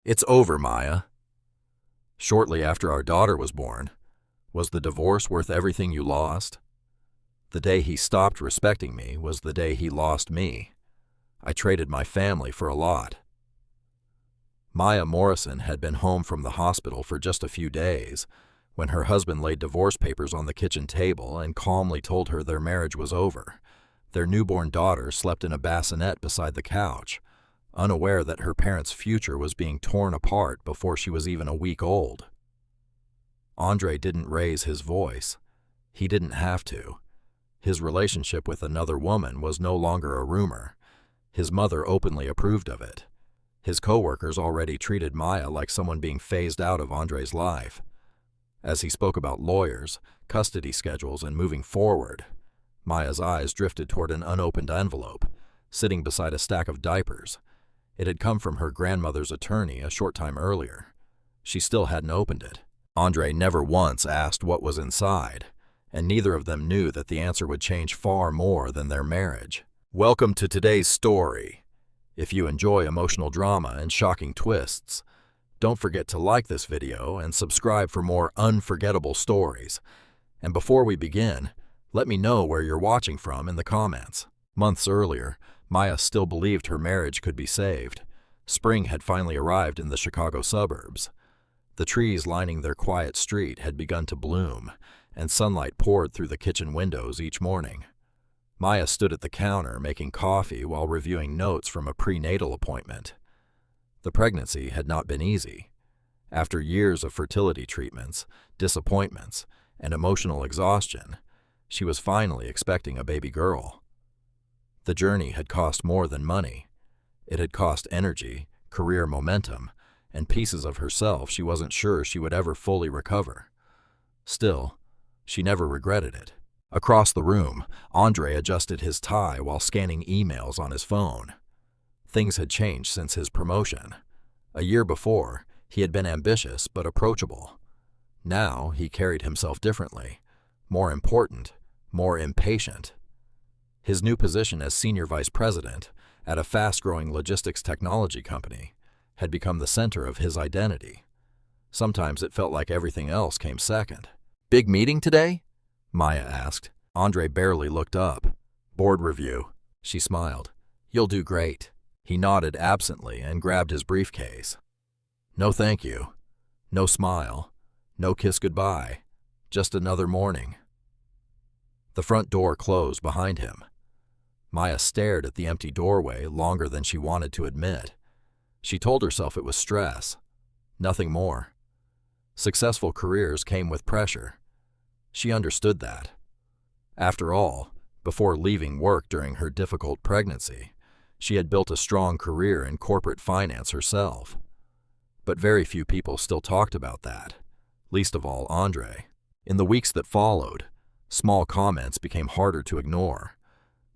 It's over, Maya. Shortly after our daughter was born, was the divorce worth everything you lost? The day he stopped respecting me was the day he lost me. I traded my family for a lot. Maya Morrison had been home from the hospital for just a few days when her husband laid divorce papers on the kitchen table and calmly told her their marriage was over. Their newborn daughter slept in a bassinet beside the couch, unaware that her parents' future was being torn apart before she was even a week old. Andre didn't raise his voice. He didn't have to. His relationship with another woman was no longer a rumor. His mother openly approved of it. His coworkers already treated Maya like someone being phased out of Andre's life. As he spoke about lawyers, custody schedules, and moving forward, Maya's eyes drifted toward an unopened envelope, sitting beside a stack of diapers. It had come from her grandmother's attorney a short time earlier. She still hadn't opened it. Andre never once asked what was inside, and neither of them knew that the answer would change far more than their marriage. Welcome to today's story. If you enjoy emotional drama and shocking twists, don't forget to like this video and subscribe for more unforgettable stories. And before we begin, let me know where you're watching from in the comments. Months earlier, Maya still believed her marriage could be saved. Spring had finally arrived in the Chicago suburbs. The trees lining their quiet street had begun to bloom, and sunlight poured through the kitchen windows each morning. Maya stood at the counter making coffee while reviewing notes from a prenatal appointment. The pregnancy had not been easy. After years of fertility treatments, disappointments, and emotional exhaustion, she was finally expecting a baby girl. The journey had cost more than money. It had cost energy, career momentum, and pieces of herself she wasn't sure she would ever fully recover. Still, she never regretted it. Across the room, Andre adjusted his tie while scanning emails on his phone. Things had changed since his promotion. A year before, he had been ambitious but approachable. Now he carried himself differently, more important, more impatient. His new position as senior vice president at a fast-growing logistics technology company had become the center of his identity. Sometimes it felt like everything else came second. "Big meeting today?" Maya asked. Andre barely looked up. "Board review." She smiled. "You'll do great." He nodded absently and grabbed his briefcase. "No thank you. No smile. No kiss goodbye. Just another morning." The front door closed behind him. Maya stared at the empty doorway longer than she wanted to admit. She told herself it was stress. Nothing more. Successful careers came with pressure. She understood that. After all, before leaving work during her difficult pregnancy, she had built a strong career in corporate finance herself. But very few people still talked about that, least of all Andre. In the weeks that followed, small comments became harder to ignore.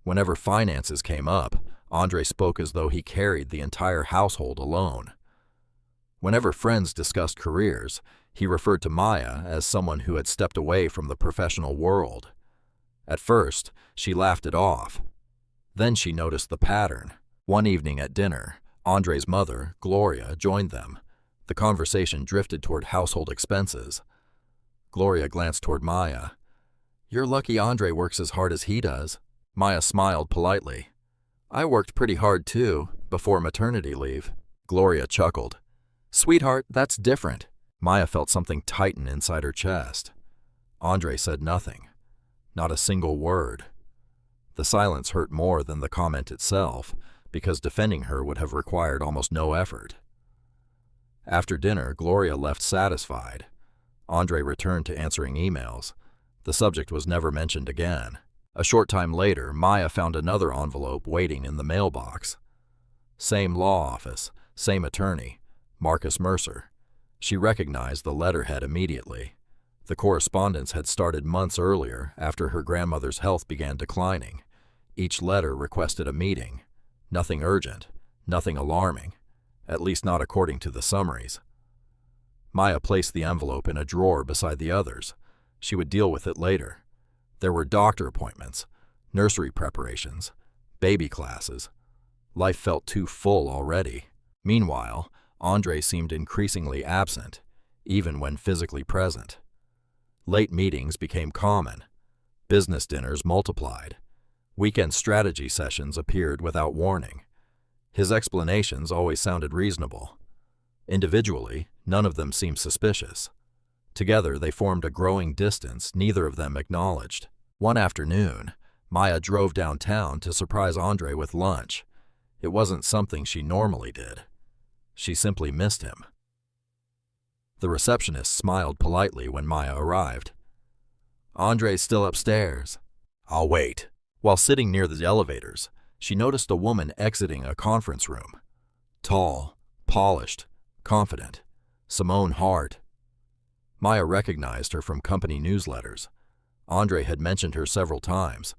Whenever finances came up, Andre spoke as though he carried the entire household alone. Whenever friends discussed careers, he referred to Maya as someone who had stepped away from the professional world. At first, she laughed it off. Then she noticed the pattern. One evening at dinner, Andre's mother, Gloria, joined them. The conversation drifted toward household expenses. Gloria glanced toward Maya. "You're lucky Andre works as hard as he does." Maya smiled politely. "I worked pretty hard too, before maternity leave." Gloria chuckled. "Sweetheart, that's different." Maya felt something tighten inside her chest. Andre said nothing. Not a single word. The silence hurt more than the comment itself, because defending her would have required almost no effort. After dinner, Gloria left satisfied. Andre returned to answering emails. The subject was never mentioned again. A short time later, Maya found another envelope waiting in the mailbox. Same law office, same attorney, Marcus Mercer. She recognized the letterhead immediately. The correspondence had started months earlier after her grandmother's health began declining. Each letter requested a meeting. Nothing urgent, nothing alarming, at least not according to the summaries. Maya placed the envelope in a drawer beside the others. She would deal with it later. There were doctor appointments, nursery preparations, baby classes. Life felt too full already. Meanwhile, Andre seemed increasingly absent, even when physically present. Late meetings became common. Business dinners multiplied. Weekend strategy sessions appeared without warning. His explanations always sounded reasonable. Individually, none of them seemed suspicious. Together, they formed a growing distance neither of them acknowledged. One afternoon, Maya drove downtown to surprise Andre with lunch. It wasn't something she normally did. She simply missed him. The receptionist smiled politely when Maya arrived. "Andre's still upstairs. I'll wait." While sitting near the elevators, she noticed a woman exiting a conference room. Tall, polished, confident. Simone Hart. Maya recognized her from company newsletters. Andre had mentioned her several times.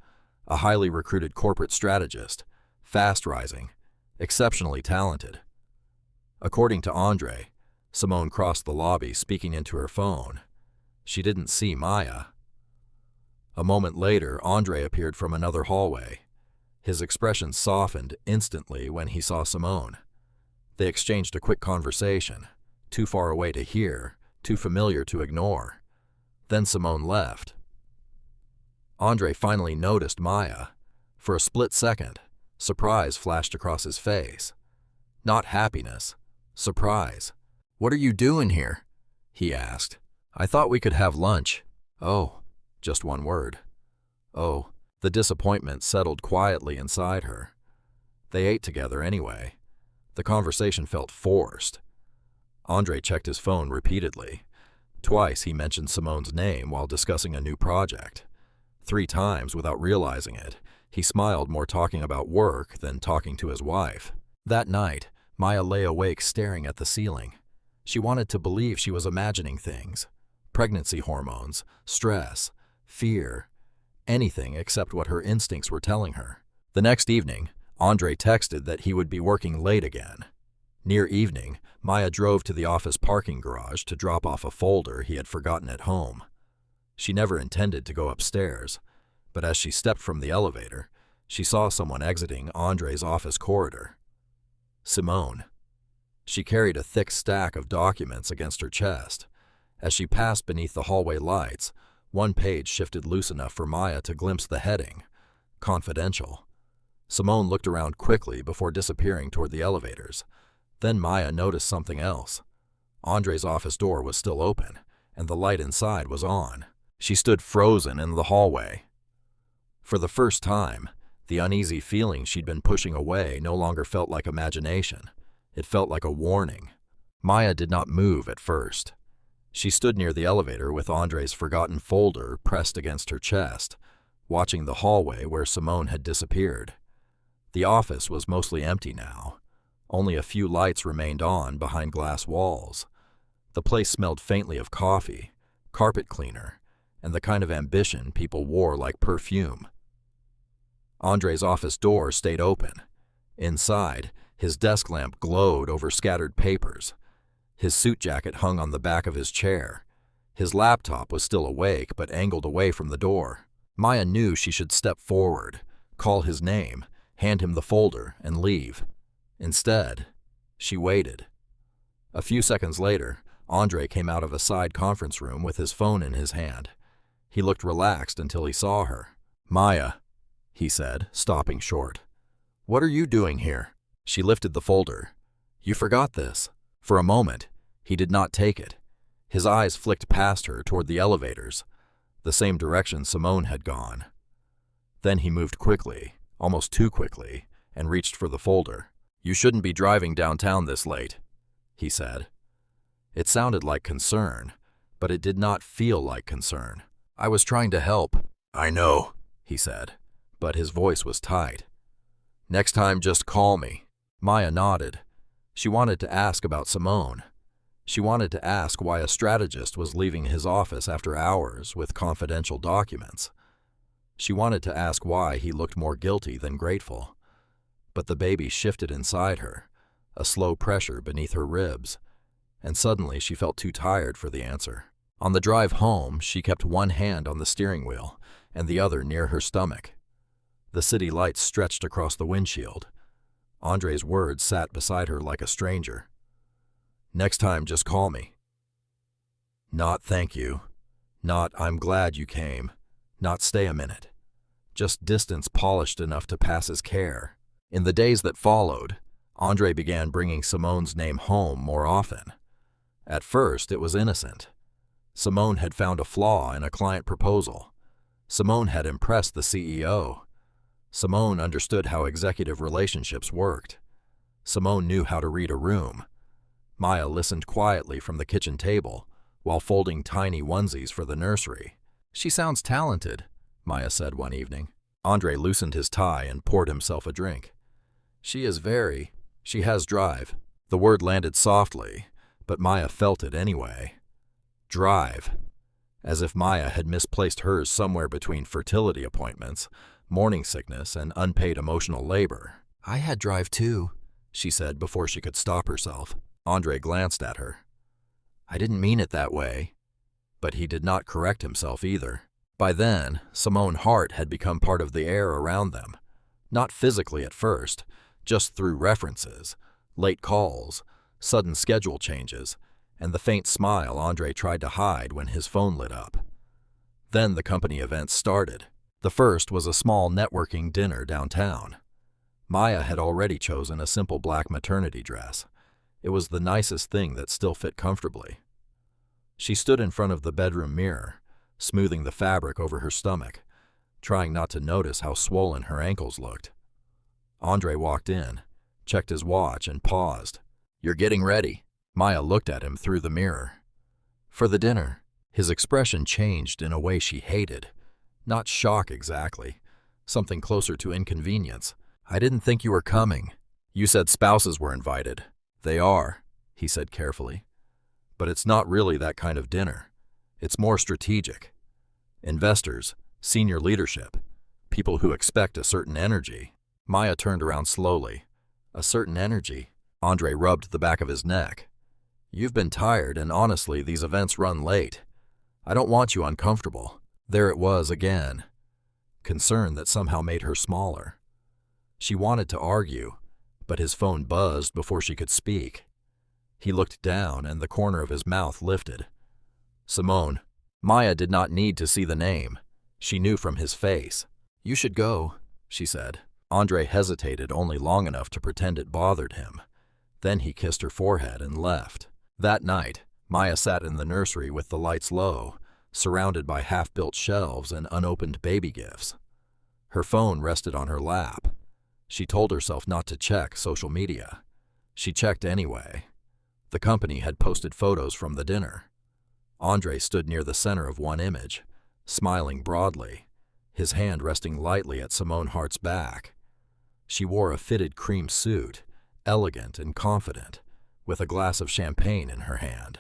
A highly recruited corporate strategist, fast-rising, exceptionally talented. According to Andre, Simone crossed the lobby speaking into her phone. She didn't see Maya. A moment later, Andre appeared from another hallway. His expression softened instantly when he saw Simone. They exchanged a quick conversation, too far away to hear, too familiar to ignore. Then Simone left. Andre finally noticed Maya. For a split second, surprise flashed across his face. Not happiness, surprise. "What are you doing here?" he asked. "I thought we could have lunch." "Oh," just one word. "Oh." The disappointment settled quietly inside her. They ate together anyway. The conversation felt forced. Andre checked his phone repeatedly. Twice he mentioned Simone's name while discussing a new project. 3 times, without realizing it, he smiled more talking about work than talking to his wife. That night, Maya lay awake staring at the ceiling. She wanted to believe she was imagining things. Pregnancy hormones, stress, fear, anything except what her instincts were telling her. The next evening, Andre texted that he would be working late again. Near evening, Maya drove to the office parking garage to drop off a folder he had forgotten at home. She never intended to go upstairs, but as she stepped from the elevator, she saw someone exiting Andre's office corridor. Simone. She carried a thick stack of documents against her chest. As she passed beneath the hallway lights, one page shifted loose enough for Maya to glimpse the heading, Confidential. Simone looked around quickly before disappearing toward the elevators. Then Maya noticed something else. Andre's office door was still open, and the light inside was on. She stood frozen in the hallway. For the first time, the uneasy feeling she'd been pushing away no longer felt like imagination. It felt like a warning. Maya did not move at first. She stood near the elevator with Andre's forgotten folder pressed against her chest, watching the hallway where Simone had disappeared. The office was mostly empty now. Only a few lights remained on behind glass walls. The place smelled faintly of coffee, carpet cleaner, and the kind of ambition people wore like perfume. Andre's office door stayed open. Inside, his desk lamp glowed over scattered papers. His suit jacket hung on the back of his chair. His laptop was still awake but angled away from the door. Maya knew she should step forward, call his name, hand him the folder, and leave. Instead, she waited. A few seconds later, Andre came out of a side conference room with his phone in his hand. He looked relaxed until he saw her. "Maya," he said, stopping short. "What are you doing here?" She lifted the folder. "You forgot this." For a moment, he did not take it. His eyes flicked past her toward the elevators, the same direction Simone had gone. Then he moved quickly, almost too quickly, and reached for the folder. "You shouldn't be driving downtown this late," he said. It sounded like concern, but it did not feel like concern. "I was trying to help." "I know," he said, but his voice was tight. "Next time, just call me." Maya nodded. She wanted to ask about Simone. She wanted to ask why a strategist was leaving his office after hours with confidential documents. She wanted to ask why he looked more guilty than grateful. But the baby shifted inside her, a slow pressure beneath her ribs, and suddenly she felt too tired for the answer. On the drive home, she kept one hand on the steering wheel and the other near her stomach. The city lights stretched across the windshield. Andre's words sat beside her like a stranger. Next time, just call me. Not thank you. Not I'm glad you came. Not stay a minute. Just distance polished enough to pass as care. In the days that followed, Andre began bringing Simone's name home more often. At first, it was innocent. Simone had found a flaw in a client proposal. Simone had impressed the CEO. Simone understood how executive relationships worked. Simone knew how to read a room. Maya listened quietly from the kitchen table while folding tiny onesies for the nursery. She sounds talented, Maya said one evening. Andre loosened his tie and poured himself a drink. She has drive. The word landed softly, but Maya felt it anyway. Drive. As if Maya had misplaced hers somewhere between fertility appointments, morning sickness, and unpaid emotional labor. I had drive too, she said before she could stop herself. Andre glanced at her. I didn't mean it that way. But he did not correct himself either. By then, Simone Hart had become part of the air around them. Not physically at first, just through references, late calls, sudden schedule changes, and the faint smile Andre tried to hide when his phone lit up. Then the company events started. The first was a small networking dinner downtown. Maya had already chosen a simple black maternity dress. It was the nicest thing that still fit comfortably. She stood in front of the bedroom mirror, smoothing the fabric over her stomach, trying not to notice how swollen her ankles looked. Andre walked in, checked his watch, and paused. You're getting ready. Maya looked at him through the mirror. For the dinner. His expression changed in a way she hated. Not shock exactly, something closer to inconvenience. I didn't think you were coming. You said spouses were invited. They are, he said carefully. But it's not really that kind of dinner. It's more strategic. Investors, senior leadership, people who expect a certain energy. Maya turned around slowly. A certain energy. Andre rubbed the back of his neck. You've been tired, and honestly, these events run late. I don't want you uncomfortable. There it was again. Concern that somehow made her smaller. She wanted to argue, but his phone buzzed before she could speak. He looked down, and the corner of his mouth lifted. Simone. Maya did not need to see the name. She knew from his face. You should go, she said. Andre hesitated only long enough to pretend it bothered him. Then he kissed her forehead and left. That night, Maya sat in the nursery with the lights low, surrounded by half-built shelves and unopened baby gifts. Her phone rested on her lap. She told herself not to check social media. She checked anyway. The company had posted photos from the dinner. Andre stood near the center of one image, smiling broadly, his hand resting lightly at Simone Hart's back. She wore a fitted cream suit, elegant and confident, with a glass of champagne in her hand.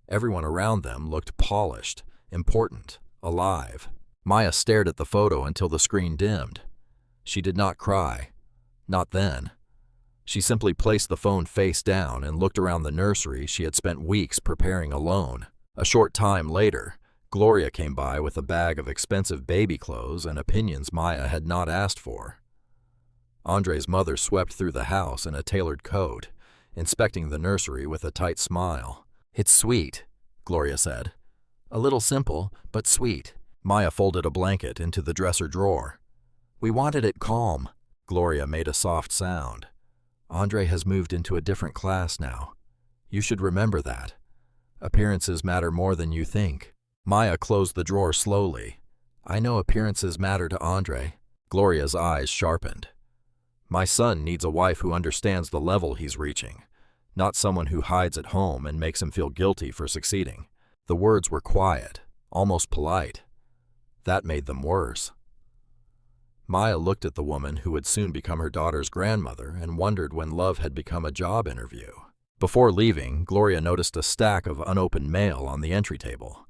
Everyone around them looked polished, important, alive. Maya stared at the photo until the screen dimmed. She did not cry. Not then. She simply placed the phone face down and looked around the nursery she had spent weeks preparing alone. A short time later, Gloria came by with a bag of expensive baby clothes and opinions Maya had not asked for. Andre's mother swept through the house in a tailored coat, inspecting the nursery with a tight smile. It's sweet, Gloria said. A little simple, but sweet. Maya folded a blanket into the dresser drawer. We wanted it calm. Gloria made a soft sound. Andre has moved into a different class now. You should remember that. Appearances matter more than you think. Maya closed the drawer slowly. I know appearances matter to Andre. Gloria's eyes sharpened. My son needs a wife who understands the level he's reaching, not someone who hides at home and makes him feel guilty for succeeding. The words were quiet, almost polite. That made them worse. Maya looked at the woman who would soon become her daughter's grandmother and wondered when love had become a job interview. Before leaving, Gloria noticed a stack of unopened mail on the entry table.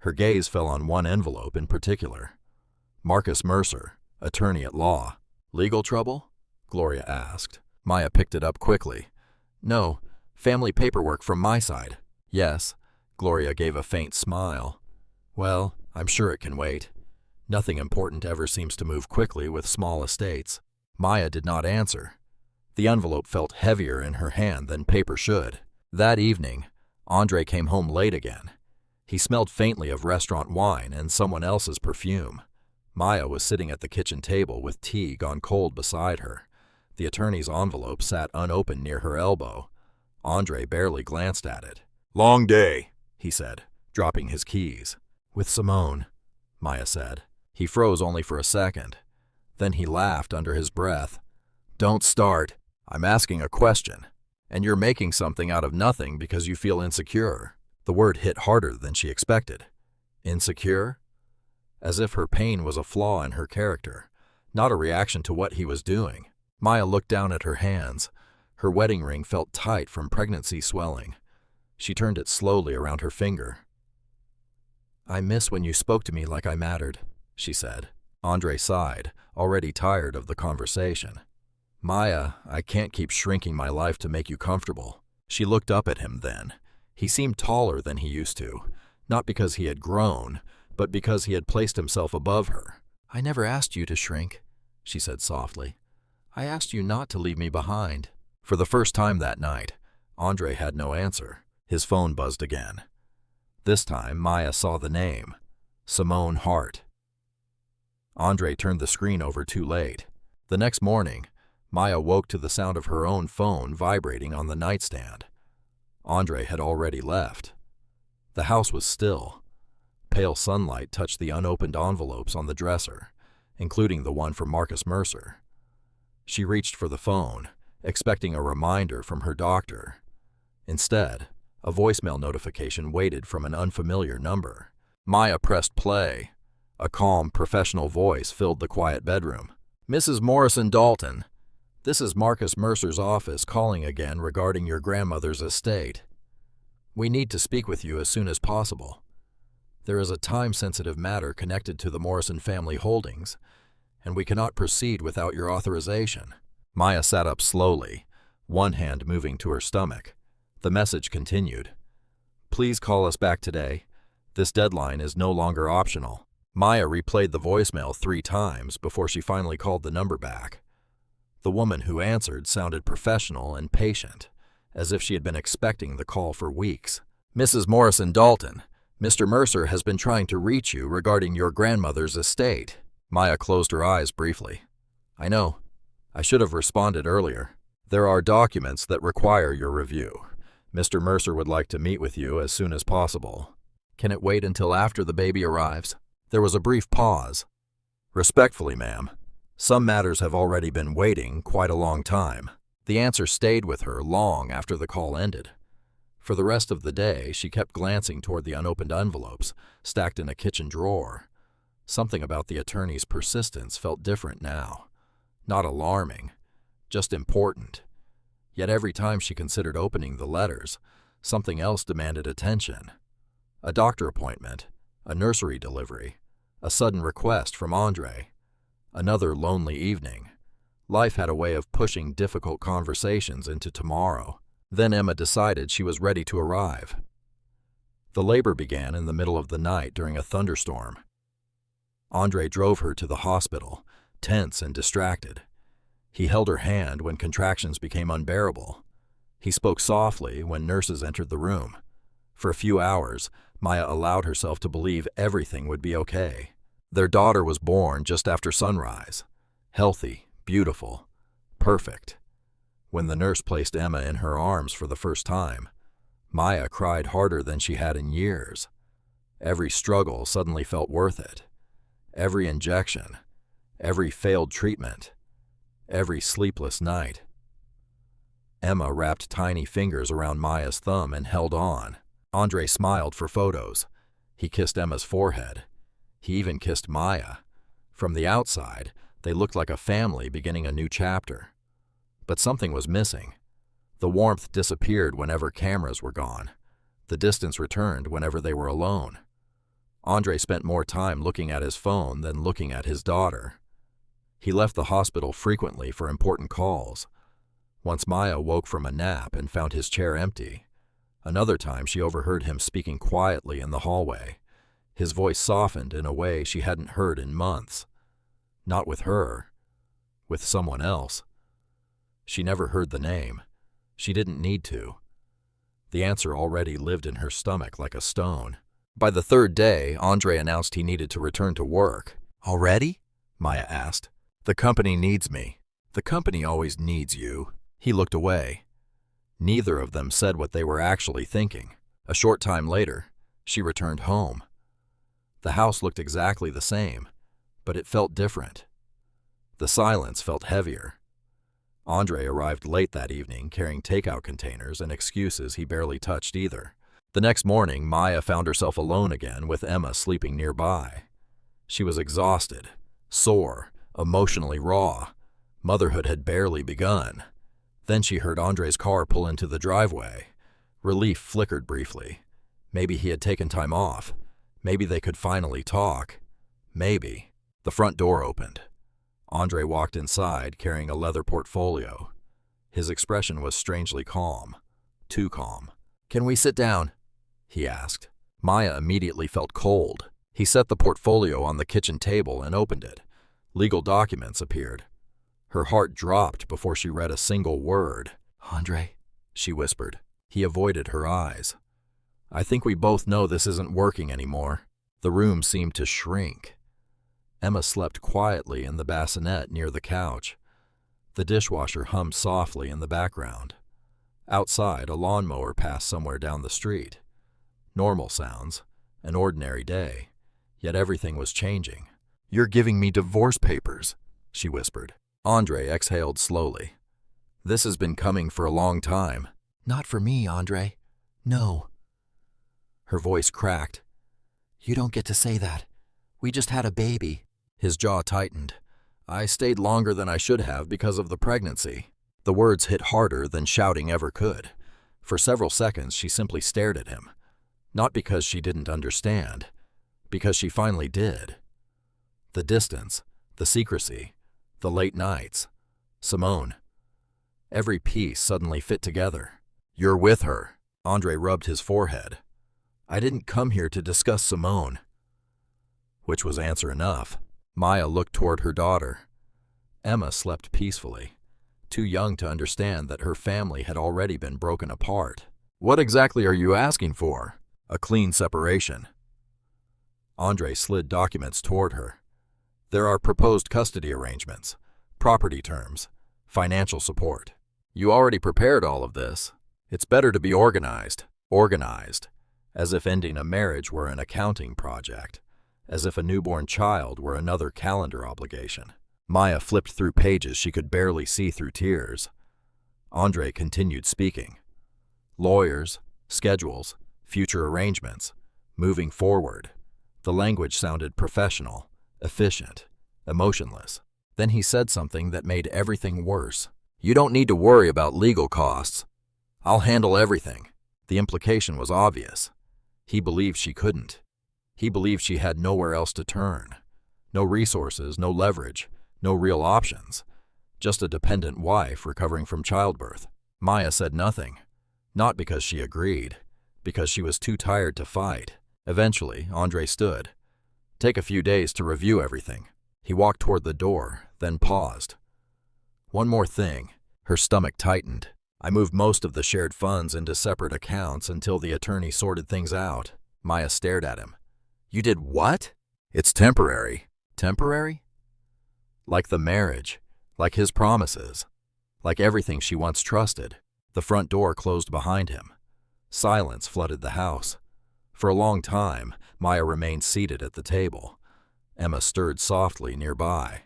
Her gaze fell on one envelope in particular. Marcus Mercer, attorney at law. Legal trouble? Gloria asked. Maya picked it up quickly. No, family paperwork from my side. Yes. Gloria gave a faint smile. Well, I'm sure it can wait. Nothing important ever seems to move quickly with small estates. Maya did not answer. The envelope felt heavier in her hand than paper should. That evening, Andre came home late again. He smelled faintly of restaurant wine and someone else's perfume. Maya was sitting at the kitchen table with tea gone cold beside her. The attorney's envelope sat unopened near her elbow. Andre barely glanced at it. "Long day," he said, dropping his keys. "With Simone," Maya said. He froze only for a second. Then he laughed under his breath. "Don't start. I'm asking a question, and you're making something out of nothing because you feel insecure." The word hit harder than she expected. Insecure? As if her pain was a flaw in her character, not a reaction to what he was doing. Maya looked down at her hands. Her wedding ring felt tight from pregnancy swelling. She turned it slowly around her finger. "I miss when you spoke to me like I mattered," she said. Andre sighed, already tired of the conversation. "Maya, I can't keep shrinking my life to make you comfortable." She looked up at him then. He seemed taller than he used to, not because he had grown, but because he had placed himself above her. "I never asked you to shrink," she said softly. "I asked you not to leave me behind." For the first time that night, Andre had no answer. His phone buzzed again. This time, Maya saw the name, Simone Hart. Andre turned the screen over too late. The next morning, Maya woke to the sound of her own phone vibrating on the nightstand. Andre had already left. The house was still. Pale sunlight touched the unopened envelopes on the dresser, including the one from Marcus Mercer. She reached for the phone, expecting a reminder from her doctor. Instead, a voicemail notification waited from an unfamiliar number. Maya pressed play. A calm, professional voice filled the quiet bedroom. "Mrs. Morrison, Dalton. This is Marcus Mercer's office calling again regarding your grandmother's estate. We need to speak with you as soon as possible. There is a time-sensitive matter connected to the Morrison family holdings, and we cannot proceed without your authorization." Maya sat up slowly, one hand moving to her stomach. The message continued. "Please call us back today. This deadline is no longer optional." Maya replayed the voicemail 3 times before she finally called the number back. The woman who answered sounded professional and patient, as if she had been expecting the call for weeks. "Mrs. Morrison, Dalton. Mr. Mercer has been trying to reach you regarding your grandmother's estate." Maya closed her eyes briefly. "I know. I should have responded earlier. There are documents that require your review. Mr. Mercer would like to meet with you as soon as possible. Can it wait until after the baby arrives?" There was a brief pause. "Respectfully, ma'am, some matters have already been waiting quite a long time." The answer stayed with her long after the call ended. For the rest of the day, she kept glancing toward the unopened envelopes stacked in a kitchen drawer. Something about the attorney's persistence felt different now. Not alarming, just important. Yet every time she considered opening the letters, something else demanded attention. A doctor appointment, a nursery delivery, a sudden request from Andre. Another lonely evening. Life had a way of pushing difficult conversations into tomorrow. Then Emma decided she was ready to arrive. The labor began in the middle of the night during a thunderstorm. Andre drove her to the hospital, tense and distracted. He held her hand when contractions became unbearable. He spoke softly when nurses entered the room. For a few hours, Maya allowed herself to believe everything would be okay. Their daughter was born just after sunrise. Healthy, beautiful, perfect. When the nurse placed Emma in her arms for the first time, Maya cried harder than she had in years. Every struggle suddenly felt worth it. Every injection, every failed treatment, every sleepless night. Emma wrapped tiny fingers around Maya's thumb and held on. Andre smiled for photos. He kissed Emma's forehead. He even kissed Maya. From the outside, they looked like a family beginning a new chapter. But something was missing. The warmth disappeared whenever cameras were gone. The distance returned whenever they were alone. Andre spent more time looking at his phone than looking at his daughter. He left the hospital frequently for important calls. Once Maya woke from a nap and found his chair empty. Another time she overheard him speaking quietly in the hallway. His voice softened in a way she hadn't heard in months. Not with her, with someone else. She never heard the name. She didn't need to. The answer already lived in her stomach like a stone. By the third day, Andre announced he needed to return to work. "Already?" Maya asked. "The company needs me." "The company always needs you." He looked away. Neither of them said what they were actually thinking. A short time later, she returned home. The house looked exactly the same, but it felt different. The silence felt heavier. Andre arrived late that evening, carrying takeout containers and excuses he barely touched either. The next morning, Maya found herself alone again with Emma sleeping nearby. She was exhausted, sore, emotionally raw. Motherhood had barely begun. Then she heard Andre's car pull into the driveway. Relief flickered briefly. Maybe he had taken time off. Maybe they could finally talk. Maybe. The front door opened. Andre walked inside, carrying a leather portfolio. His expression was strangely calm. Too calm. "Can we sit down?" he asked. Maya immediately felt cold. He set the portfolio on the kitchen table and opened it. Legal documents appeared. Her heart dropped before she read a single word. "Andre," she whispered. He avoided her eyes. "I think we both know this isn't working anymore." The room seemed to shrink. Emma slept quietly in the bassinet near the couch. The dishwasher hummed softly in the background. Outside, a lawnmower passed somewhere down the street. Normal sounds, an ordinary day, yet everything was changing. "You're giving me divorce papers," she whispered. Andre exhaled slowly. "This has been coming for a long time." "Not for me, Andre. No." Her voice cracked. "You don't get to say that. We just had a baby." His jaw tightened. "I stayed longer than I should have because of the pregnancy." The words hit harder than shouting ever could. For several seconds, she simply stared at him. Not because she didn't understand, because she finally did. The distance, the secrecy, the late nights, Simone. Every piece suddenly fit together. "You're with her." Andre rubbed his forehead. "I didn't come here to discuss Simone." Which was answer enough. Maya looked toward her daughter. Emma slept peacefully, too young to understand that her family had already been broken apart. "What exactly are you asking for?" "A clean separation." Andre slid documents toward her. "There are proposed custody arrangements, property terms, financial support. You already prepared all of this. It's better to be organized. Organized. As if ending a marriage were an accounting project. As if a newborn child were another calendar obligation." Maya flipped through pages she could barely see through tears. Andre continued speaking. Lawyers, schedules, future arrangements, moving forward. The language sounded professional, efficient, emotionless. Then he said something that made everything worse. "You don't need to worry about legal costs. I'll handle everything." The implication was obvious. He believed she couldn't. He believed she had nowhere else to turn. No resources, no leverage, no real options. Just a dependent wife recovering from childbirth. Maya said nothing. Not because she agreed, because she was too tired to fight. Eventually, Andre stood. "Take a few days to review everything." He walked toward the door, then paused. "One more thing." Her stomach tightened. "I moved most of the shared funds into separate accounts until the attorney sorted things out." Maya stared at him. "You did what?" "It's temporary." "Temporary?" Like the marriage, like his promises, like everything she once trusted. The front door closed behind him. Silence flooded the house. For a long time, Maya remained seated at the table. Emma stirred softly nearby.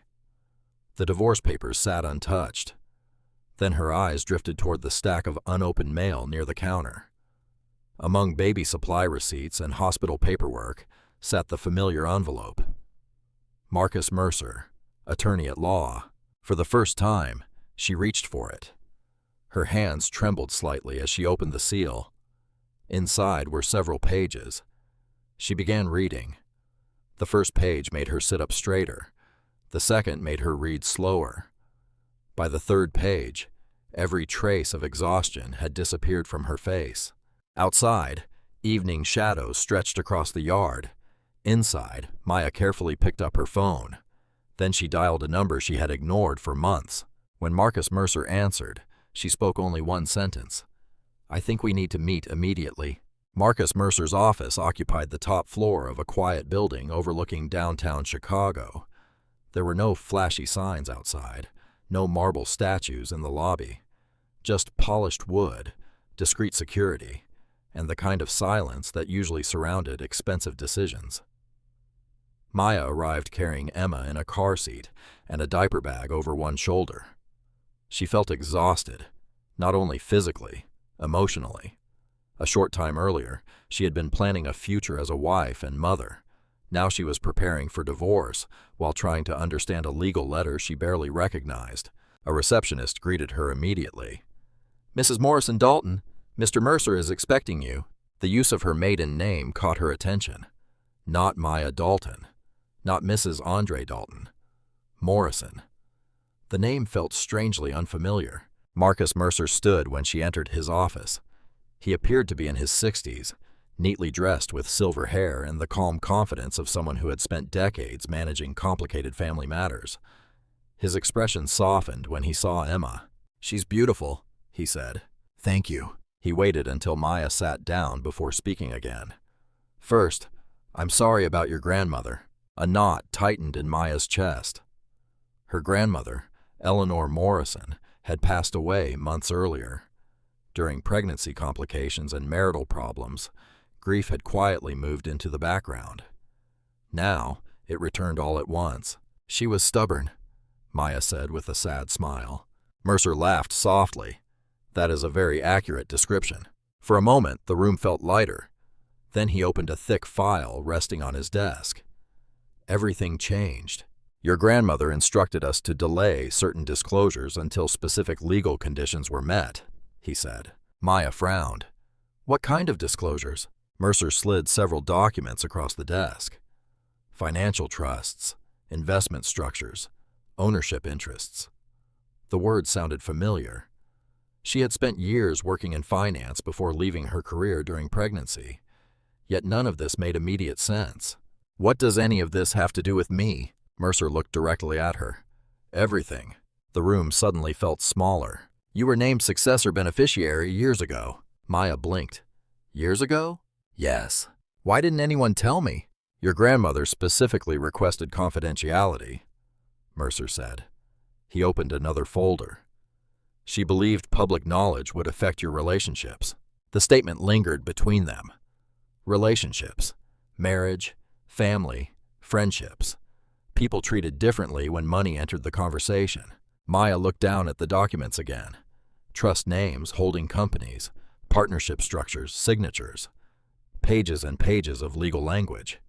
The divorce papers sat untouched. Then her eyes drifted toward the stack of unopened mail near the counter. Among baby supply receipts and hospital paperwork sat the familiar envelope. Marcus Mercer, attorney at law. For the first time, she reached for it. Her hands trembled slightly as she opened the seal. Inside were several pages. She began reading. The first page made her sit up straighter. The second made her read slower. By the third page, every trace of exhaustion had disappeared from her face. Outside, evening shadows stretched across the yard. Inside, Maya carefully picked up her phone. Then she dialed a number she had ignored for months. When Marcus Mercer answered, she spoke only one sentence. I think we need to meet immediately. Marcus Mercer's office occupied the top floor of a quiet building overlooking downtown Chicago. There were no flashy signs outside, no marble statues in the lobby, just polished wood, discreet security, and the kind of silence that usually surrounded expensive decisions. Maya arrived carrying Emma in a car seat and a diaper bag over one shoulder. She felt exhausted, not only physically, emotionally. A short time earlier, she had been planning a future as a wife and mother. Now she was preparing for divorce while trying to understand a legal letter she barely recognized. A receptionist greeted her immediately. "Mrs. Morrison Dalton, Mr. Mercer is expecting you." The use of her maiden name caught her attention. Not Maya Dalton, not Mrs. Andre Dalton. Morrison. The name felt strangely unfamiliar. Marcus Mercer stood when she entered his office. He appeared to be in his 60s, neatly dressed with silver hair and the calm confidence of someone who had spent decades managing complicated family matters. His expression softened when he saw Emma. "She's beautiful," he said. "Thank you." He waited until Maya sat down before speaking again. "First, I'm sorry about your grandmother." A knot tightened in Maya's chest. Her grandmother, Eleanor Morrison, had passed away months earlier. During pregnancy complications and marital problems, grief had quietly moved into the background. Now, it returned all at once. "She was stubborn," Maya said with a sad smile. Mercer laughed softly. "That is a very accurate description." For a moment, the room felt lighter. Then he opened a thick file resting on his desk. Everything changed. "Your grandmother instructed us to delay certain disclosures until specific legal conditions were met," he said. Maya frowned. "What kind of disclosures?" Mercer slid several documents across the desk. Financial trusts, investment structures, ownership interests. The words sounded familiar. She had spent years working in finance before leaving her career during pregnancy. Yet none of this made immediate sense. "What does any of this have to do with me?" Mercer looked directly at her. "Everything." The room suddenly felt smaller. "You were named successor beneficiary years ago." Maya blinked. "Years ago?" "Yes." "Why didn't anyone tell me?" "Your grandmother specifically requested confidentiality," Mercer said. He opened another folder. "She believed public knowledge would affect your relationships." The statement lingered between them. Relationships, marriage, family, friendships. People treated differently when money entered the conversation. Maya looked down at the documents again. Trust names, holding companies, partnership structures, signatures. Pages and pages of legal language.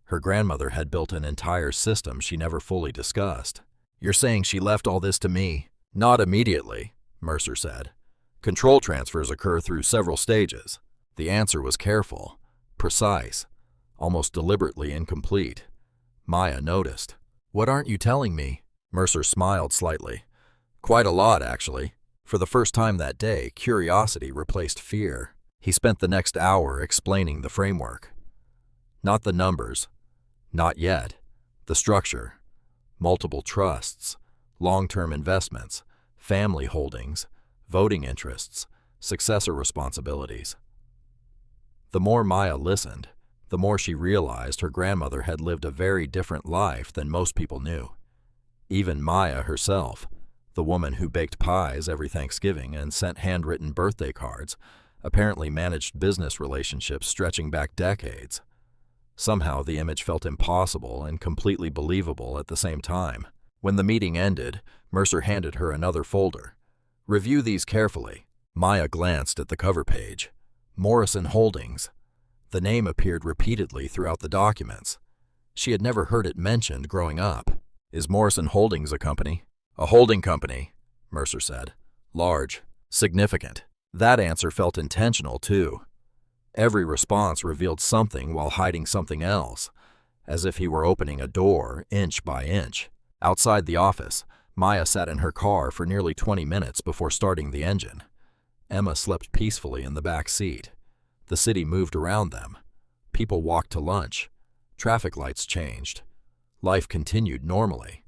Her grandmother had built an entire system she never fully discussed. "You're saying she left all this to me?" "Not immediately," Mercer said. "Control transfers occur through several stages." The answer was careful, precise, almost deliberately incomplete. Maya noticed. "What aren't you telling me?" Mercer smiled slightly. "Quite a lot, actually." For the first time that day, curiosity replaced fear. He spent the next hour explaining the framework. Not the numbers. Not yet. The structure. Multiple trusts. Long-term investments. Family holdings. Voting interests. Successor responsibilities. The more Maya listened, the more she realized her grandmother had lived a very different life than most people knew. Even Maya herself, the woman who baked pies every Thanksgiving and sent handwritten birthday cards, apparently managed business relationships stretching back decades. Somehow the image felt impossible and completely believable at the same time. When the meeting ended, Mercer handed her another folder. "Review these carefully." Maya glanced at the cover page. Morrison Holdings. The name appeared repeatedly throughout the documents. She had never heard it mentioned growing up. "Is Morrison Holdings a company?" "A holding company," Mercer said. "Large. Significant." That answer felt intentional, too. Every response revealed something while hiding something else, as if he were opening a door inch by inch. Outside the office, Maya sat in her car for nearly 20 minutes before starting the engine. Emma slept peacefully in the back seat. The city moved around them. People walked to lunch. Traffic lights changed. Life continued normally.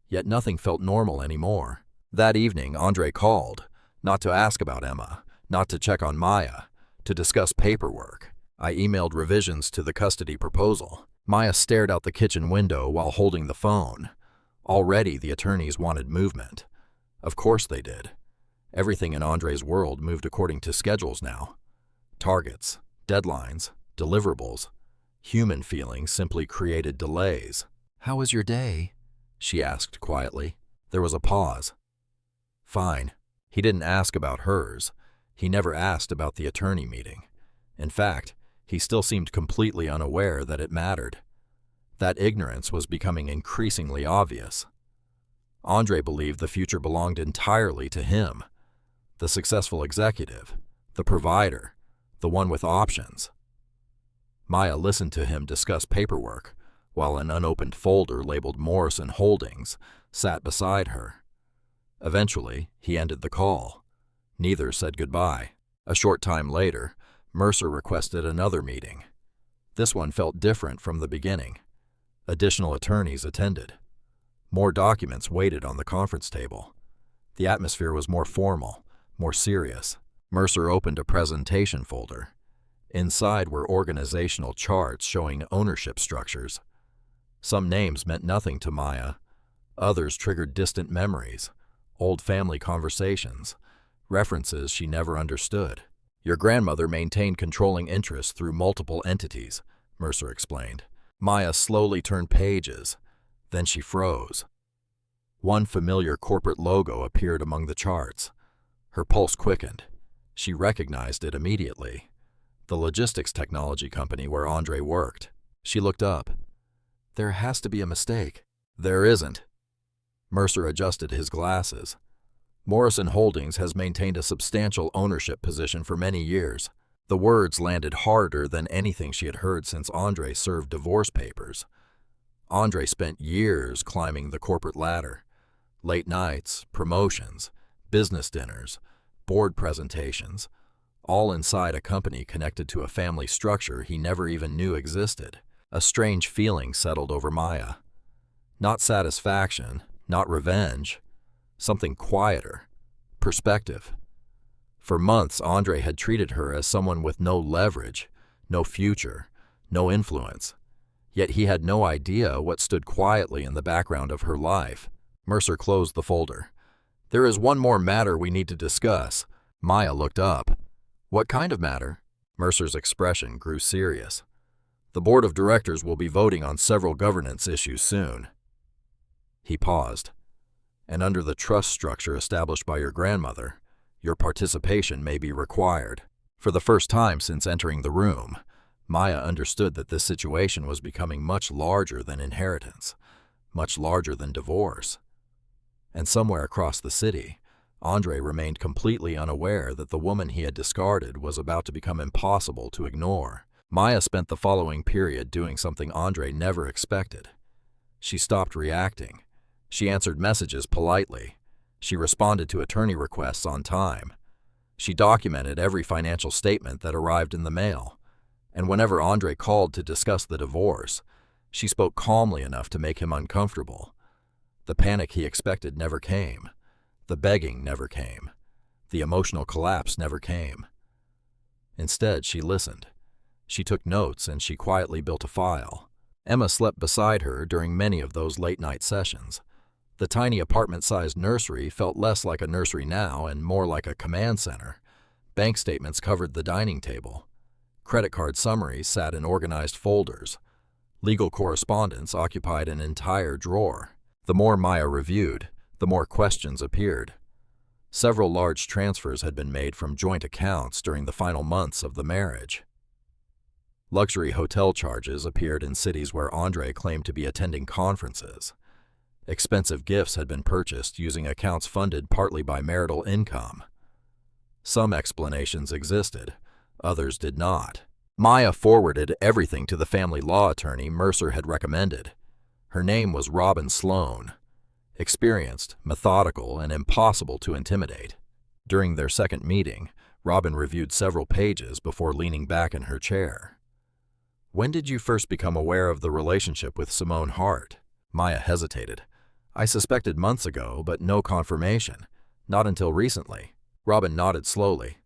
Yet nothing felt normal anymore. That evening, Andre called, not to ask about Emma, not to check on Maya, to discuss paperwork. I emailed revisions to the custody proposal. Maya stared out the kitchen window while holding the phone. Already the attorneys wanted movement. Of course they did. Everything in Andre's world moved according to schedules now. Targets, deadlines, deliverables. Human feelings simply created delays. "How was your day?" she asked quietly. There was a pause. "Fine." He didn't ask about hers. He never asked about the attorney meeting. In fact, he still seemed completely unaware that it mattered. That ignorance was becoming increasingly obvious. Andre believed the future belonged entirely to him. The successful executive, the provider, the one with options. Maya listened to him discuss paperwork, while an unopened folder labeled Morrison Holdings sat beside her. Eventually, he ended the call. Neither said goodbye. A short time later, Mercer requested another meeting. This one felt different from the beginning. Additional attorneys attended. More documents waited on the conference table. The atmosphere was more formal, more serious. Mercer opened a presentation folder. Inside were organizational charts showing ownership structures. Some names meant nothing to Maya. Others triggered distant memories, old family conversations, references she never understood. "Your grandmother maintained controlling interests through multiple entities," Mercer explained. Maya slowly turned pages. Then she froze. One familiar corporate logo appeared among the charts. Her pulse quickened. She recognized it immediately. The logistics technology company where Andre worked. She looked up. "There has to be a mistake." "There isn't." Mercer adjusted his glasses. "Morrison Holdings has maintained a substantial ownership position for many years." The words landed harder than anything she had heard since Andre served divorce papers. Andre spent years climbing the corporate ladder. Late nights, promotions, business dinners, board presentations, all inside a company connected to a family structure he never even knew existed. A strange feeling settled over Maya. Not satisfaction, not revenge. Something quieter. Perspective. For months, Andre had treated her as someone with no leverage, no future, no influence. Yet he had no idea what stood quietly in the background of her life. Mercer closed the folder. "There is one more matter we need to discuss." Maya looked up. "What kind of matter?" Mercer's expression grew serious. "The board of directors will be voting on several governance issues soon." He paused. "And under the trust structure established by your grandmother, your participation may be required." For the first time since entering the room, Maya understood that this situation was becoming much larger than inheritance, much larger than divorce. And somewhere across the city, Andre remained completely unaware that the woman he had discarded was about to become impossible to ignore. Maya spent the following period doing something Andre never expected. She stopped reacting. She answered messages politely. She responded to attorney requests on time. She documented every financial statement that arrived in the mail. And whenever Andre called to discuss the divorce, she spoke calmly enough to make him uncomfortable. The panic he expected never came. The begging never came. The emotional collapse never came. Instead, she listened. She took notes and she quietly built a file. Emma slept beside her during many of those late-night sessions. The tiny apartment-sized nursery felt less like a nursery now and more like a command center. Bank statements covered the dining table. Credit card summaries sat in organized folders. Legal correspondence occupied an entire drawer. The more Maya reviewed, the more questions appeared. Several large transfers had been made from joint accounts during the final months of the marriage. Luxury hotel charges appeared in cities where Andre claimed to be attending conferences. Expensive gifts had been purchased using accounts funded partly by marital income. Some explanations existed, others did not. Maya forwarded everything to the family law attorney Mercer had recommended. Her name was Robin Sloan. Experienced, methodical, and impossible to intimidate. During their second meeting, Robin reviewed several pages before leaning back in her chair. "When did you first become aware of the relationship with Simone Hart?" Maya hesitated. "I suspected months ago, but no confirmation. Not until recently." Robin nodded slowly.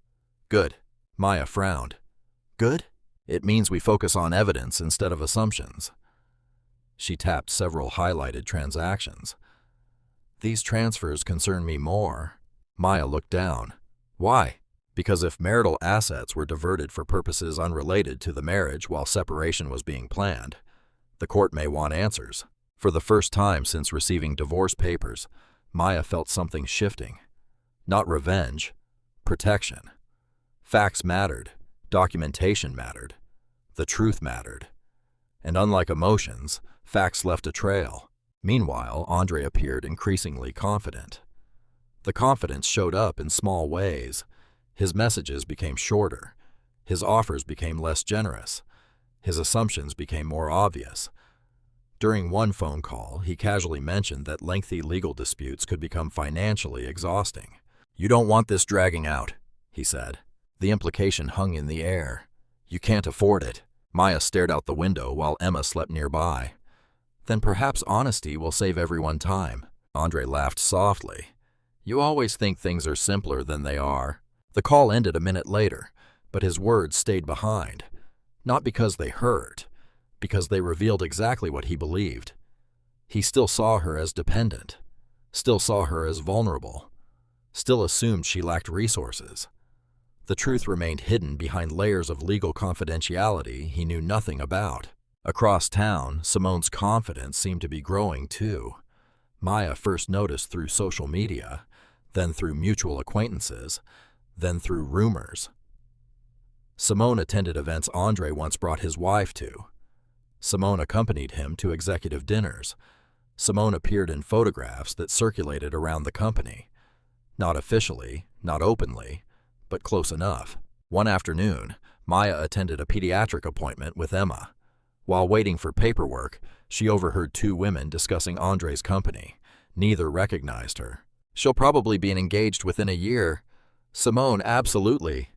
Good. Maya frowned. Good? It means we focus on evidence instead of assumptions. She tapped several highlighted transactions. These transfers concern me more. Maya looked down. Why? Because if marital assets were diverted for purposes unrelated to the marriage while separation was being planned, the court may want answers. For the first time since receiving divorce papers, Maya felt something shifting. Not revenge, protection. Facts mattered, documentation mattered, the truth mattered. And unlike emotions, facts left a trail. Meanwhile, Andre appeared increasingly confident. The confidence showed up in small ways. His messages became shorter. His offers became less generous. His assumptions became more obvious. During one phone call, he casually mentioned that lengthy legal disputes could become financially exhausting. "You don't want this dragging out," he said. The implication hung in the air. "You can't afford it." Maya stared out the window while Emma slept nearby. "Then perhaps honesty will save everyone time." Andre laughed softly. "You always think things are simpler than they are." The call ended a minute later, but his words stayed behind. Not because they hurt, because they revealed exactly what he believed. He still saw her as dependent, still saw her as vulnerable, still assumed she lacked resources. The truth remained hidden behind layers of legal confidentiality he knew nothing about. Across town, Simone's confidence seemed to be growing too. Maya first noticed through social media, then through mutual acquaintances, then through rumors. Simone attended events Andre once brought his wife to. Simone accompanied him to executive dinners. Simone appeared in photographs that circulated around the company. Not officially, not openly, but close enough. One afternoon, Maya attended a pediatric appointment with Emma. While waiting for paperwork, she overheard two women discussing Andre's company. Neither recognized her. "She'll probably be engaged within a year." "Simone, absolutely.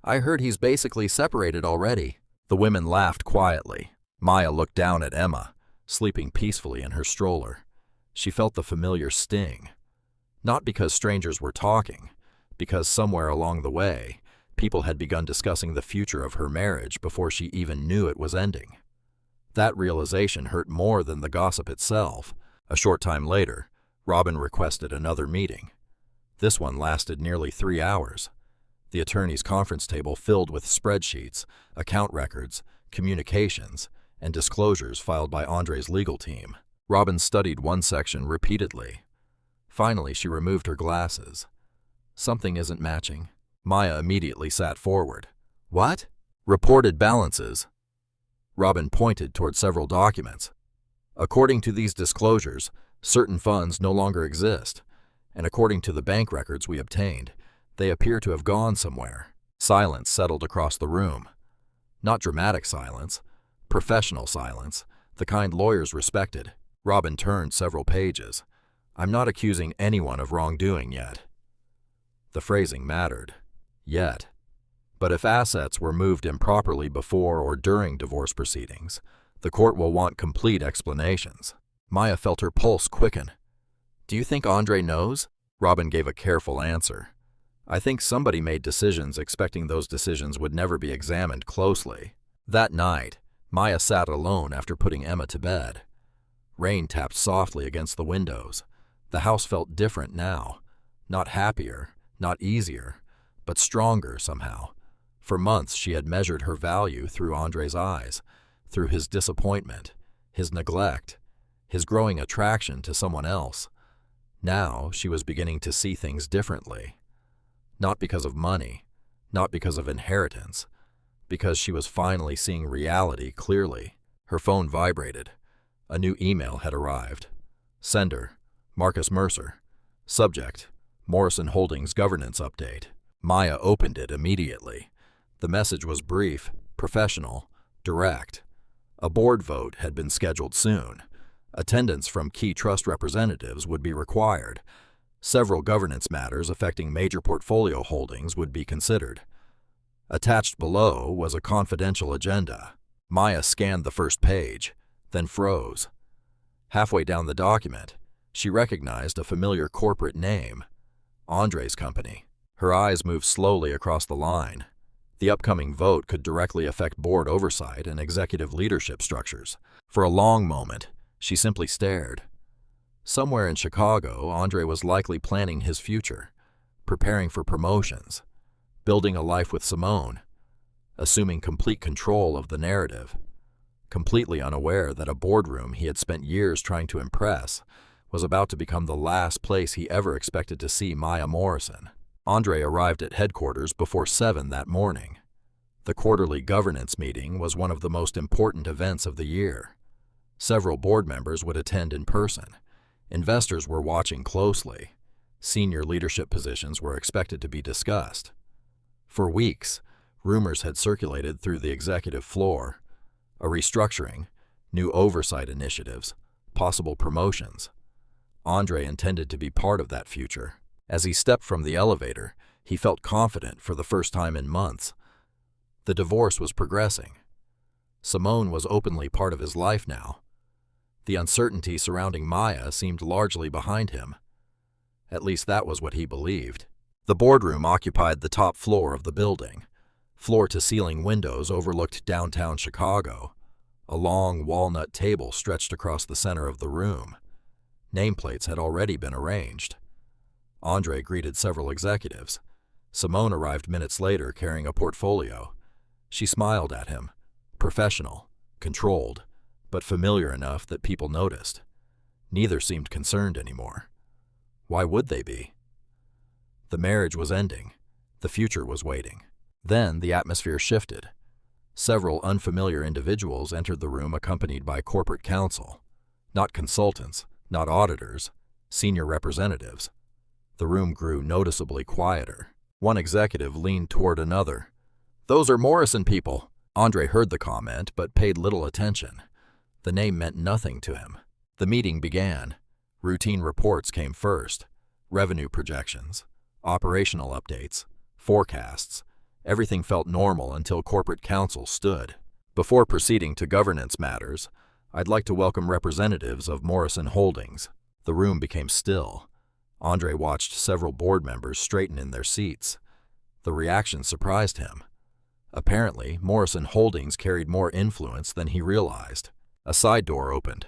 I heard he's basically separated already." The women laughed quietly. Maya looked down at Emma, sleeping peacefully in her stroller. She felt the familiar sting. Not because strangers were talking, because somewhere along the way, people had begun discussing the future of her marriage before she even knew it was ending. That realization hurt more than the gossip itself. A short time later, Robin requested another meeting. This one lasted nearly 3 hours. The attorney's conference table filled with spreadsheets, account records, communications, and disclosures filed by Andre's legal team. Robin studied one section repeatedly. Finally, she removed her glasses. "Something isn't matching." Maya immediately sat forward. "What?" "Reported balances." Robin pointed toward several documents. "According to these disclosures, certain funds no longer exist, and according to the bank records we obtained, they appear to have gone somewhere." Silence settled across the room. Not dramatic silence, professional silence, the kind lawyers respected. Robin turned several pages. "I'm not accusing anyone of wrongdoing yet." The phrasing mattered. Yet. But if assets were moved improperly before or during divorce proceedings, the court will want complete explanations. Maya felt her pulse quicken. "Do you think Andre knows?" Robin gave a careful answer. "I think somebody made decisions expecting those decisions would never be examined closely." That night, Maya sat alone after putting Emma to bed. Rain tapped softly against the windows. The house felt different now. Not happier, not easier, but stronger somehow. For months she had measured her value through Andre's eyes, through his disappointment, his neglect, his growing attraction to someone else. Now she was beginning to see things differently. Not because of money, not because of inheritance, because she was finally seeing reality clearly. Her phone vibrated. A new email had arrived. Sender, Marcus Mercer. Subject, Morrison Holdings Governance Update. Maya opened it immediately. The message was brief, professional, direct. A board vote had been scheduled soon. Attendance from key trust representatives would be required. Several governance matters affecting major portfolio holdings would be considered. Attached below was a confidential agenda. Maya scanned the first page, then froze. Halfway down the document, she recognized a familiar corporate name, Andre's company. Her eyes moved slowly across the line. The upcoming vote could directly affect board oversight and executive leadership structures. For a long moment, she simply stared. Somewhere in Chicago, Andre was likely planning his future, preparing for promotions, building a life with Simone, assuming complete control of the narrative, completely unaware that a boardroom he had spent years trying to impress was about to become the last place he ever expected to see Maya Morrison. Andre arrived at headquarters before 7 that morning. The quarterly governance meeting was one of the most important events of the year. Several board members would attend in person. Investors were watching closely. Senior leadership positions were expected to be discussed. For weeks, rumors had circulated through the executive floor. A restructuring, new oversight initiatives, possible promotions. Andre intended to be part of that future. As he stepped from the elevator, he felt confident for the first time in months. The divorce was progressing. Simone was openly part of his life now. The uncertainty surrounding Maya seemed largely behind him. At least that was what he believed. The boardroom occupied the top floor of the building. Floor-to-ceiling windows overlooked downtown Chicago. A long walnut table stretched across the center of the room. Nameplates had already been arranged. Andre greeted several executives. Simone arrived minutes later carrying a portfolio. She smiled at him, professional, controlled, but familiar enough that people noticed. Neither seemed concerned anymore. Why would they be? The marriage was ending. The future was waiting. Then the atmosphere shifted. Several unfamiliar individuals entered the room accompanied by corporate counsel. Not consultants, not auditors, senior representatives. The room grew noticeably quieter. One executive leaned toward another. "Those are Morrison people." Andre heard the comment but paid little attention. The name meant nothing to him. The meeting began. Routine reports came first. Revenue projections, operational updates, forecasts. Everything felt normal until corporate counsel stood. "Before proceeding to governance matters, I'd like to welcome representatives of Morrison Holdings." The room became still. Andre watched several board members straighten in their seats. The reaction surprised him. Apparently, Morrison Holdings carried more influence than he realized. A side door opened.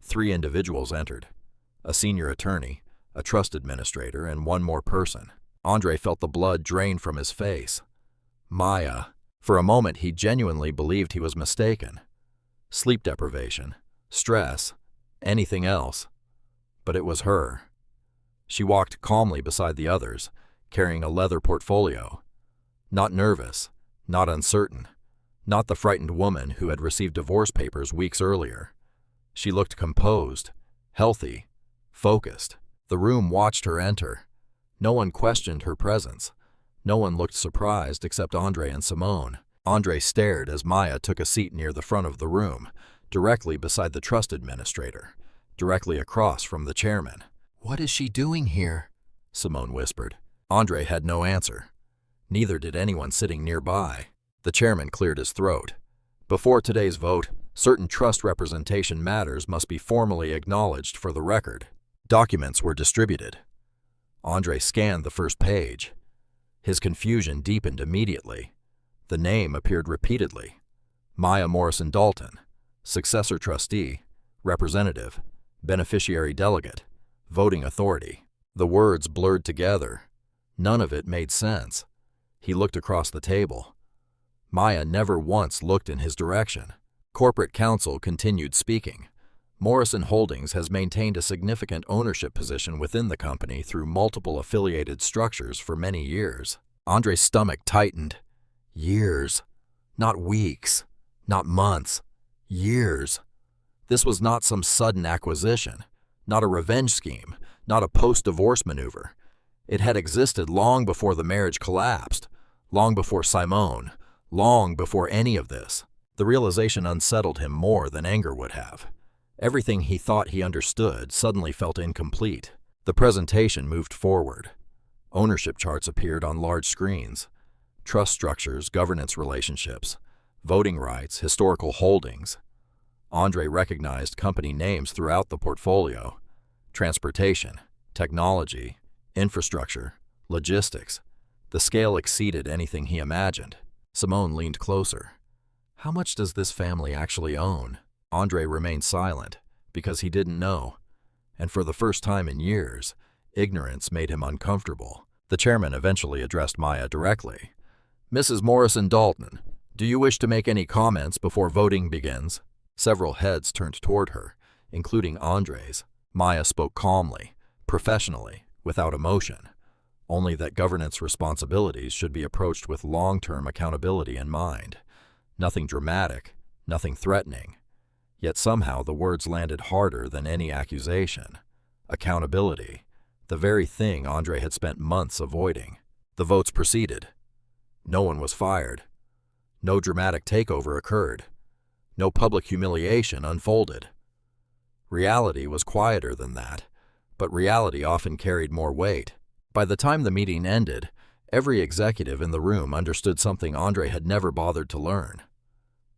3 individuals entered. A senior attorney, a trust administrator, and one more person. Andre felt the blood drain from his face. Maya. For a moment, he genuinely believed he was mistaken. Sleep deprivation, stress, anything else. But it was her. She walked calmly beside the others, carrying a leather portfolio. Not nervous, not uncertain, not the frightened woman who had received divorce papers weeks earlier. She looked composed, healthy, focused. The room watched her enter. No one questioned her presence. No one looked surprised except Andre and Simone. Andre stared as Maya took a seat near the front of the room, directly beside the trust administrator, directly across from the chairman. "What is she doing here?" Simone whispered. Andre had no answer. Neither did anyone sitting nearby. The chairman cleared his throat. "Before today's vote, certain trust representation matters must be formally acknowledged for the record." Documents were distributed. Andre scanned the first page. His confusion deepened immediately. The name appeared repeatedly. Maya Morrison Dalton, successor trustee, representative, beneficiary delegate, voting authority. The words blurred together. None of it made sense. He looked across the table. Maya never once looked in his direction. Corporate counsel continued speaking. "Morrison Holdings has maintained a significant ownership position within the company through multiple affiliated structures for many years." Andre's stomach tightened. Years. Not weeks. Not months. Years. This was not some sudden acquisition. Not a revenge scheme. Not a post-divorce maneuver. It had existed long before the marriage collapsed. Long before Simone. Long before any of this. The realization unsettled him more than anger would have. Everything he thought he understood suddenly felt incomplete. The presentation moved forward. Ownership charts appeared on large screens. Trust structures, governance relationships, voting rights, historical holdings. Andre recognized company names throughout the portfolio. Transportation, technology, infrastructure, logistics, The scale exceeded anything he imagined. Simone leaned closer. How much does this family actually own? Andre remained silent, because he didn't know. And for the first time in years, ignorance made him uncomfortable. The chairman eventually addressed Maya directly. Mrs. Morrison Dalton, do you wish to make any comments before voting begins? Several heads turned toward her, including Andre's. Maya spoke calmly, professionally, without emotion, only that governance responsibilities should be approached with long-term accountability in mind. Nothing dramatic, nothing threatening. Yet somehow the words landed harder than any accusation. Accountability, the very thing Andre had spent months avoiding. The votes proceeded. No one was fired. No dramatic takeover occurred. No public humiliation unfolded. Reality was quieter than that, but reality often carried more weight. By the time the meeting ended, every executive in the room understood something Andre had never bothered to learn.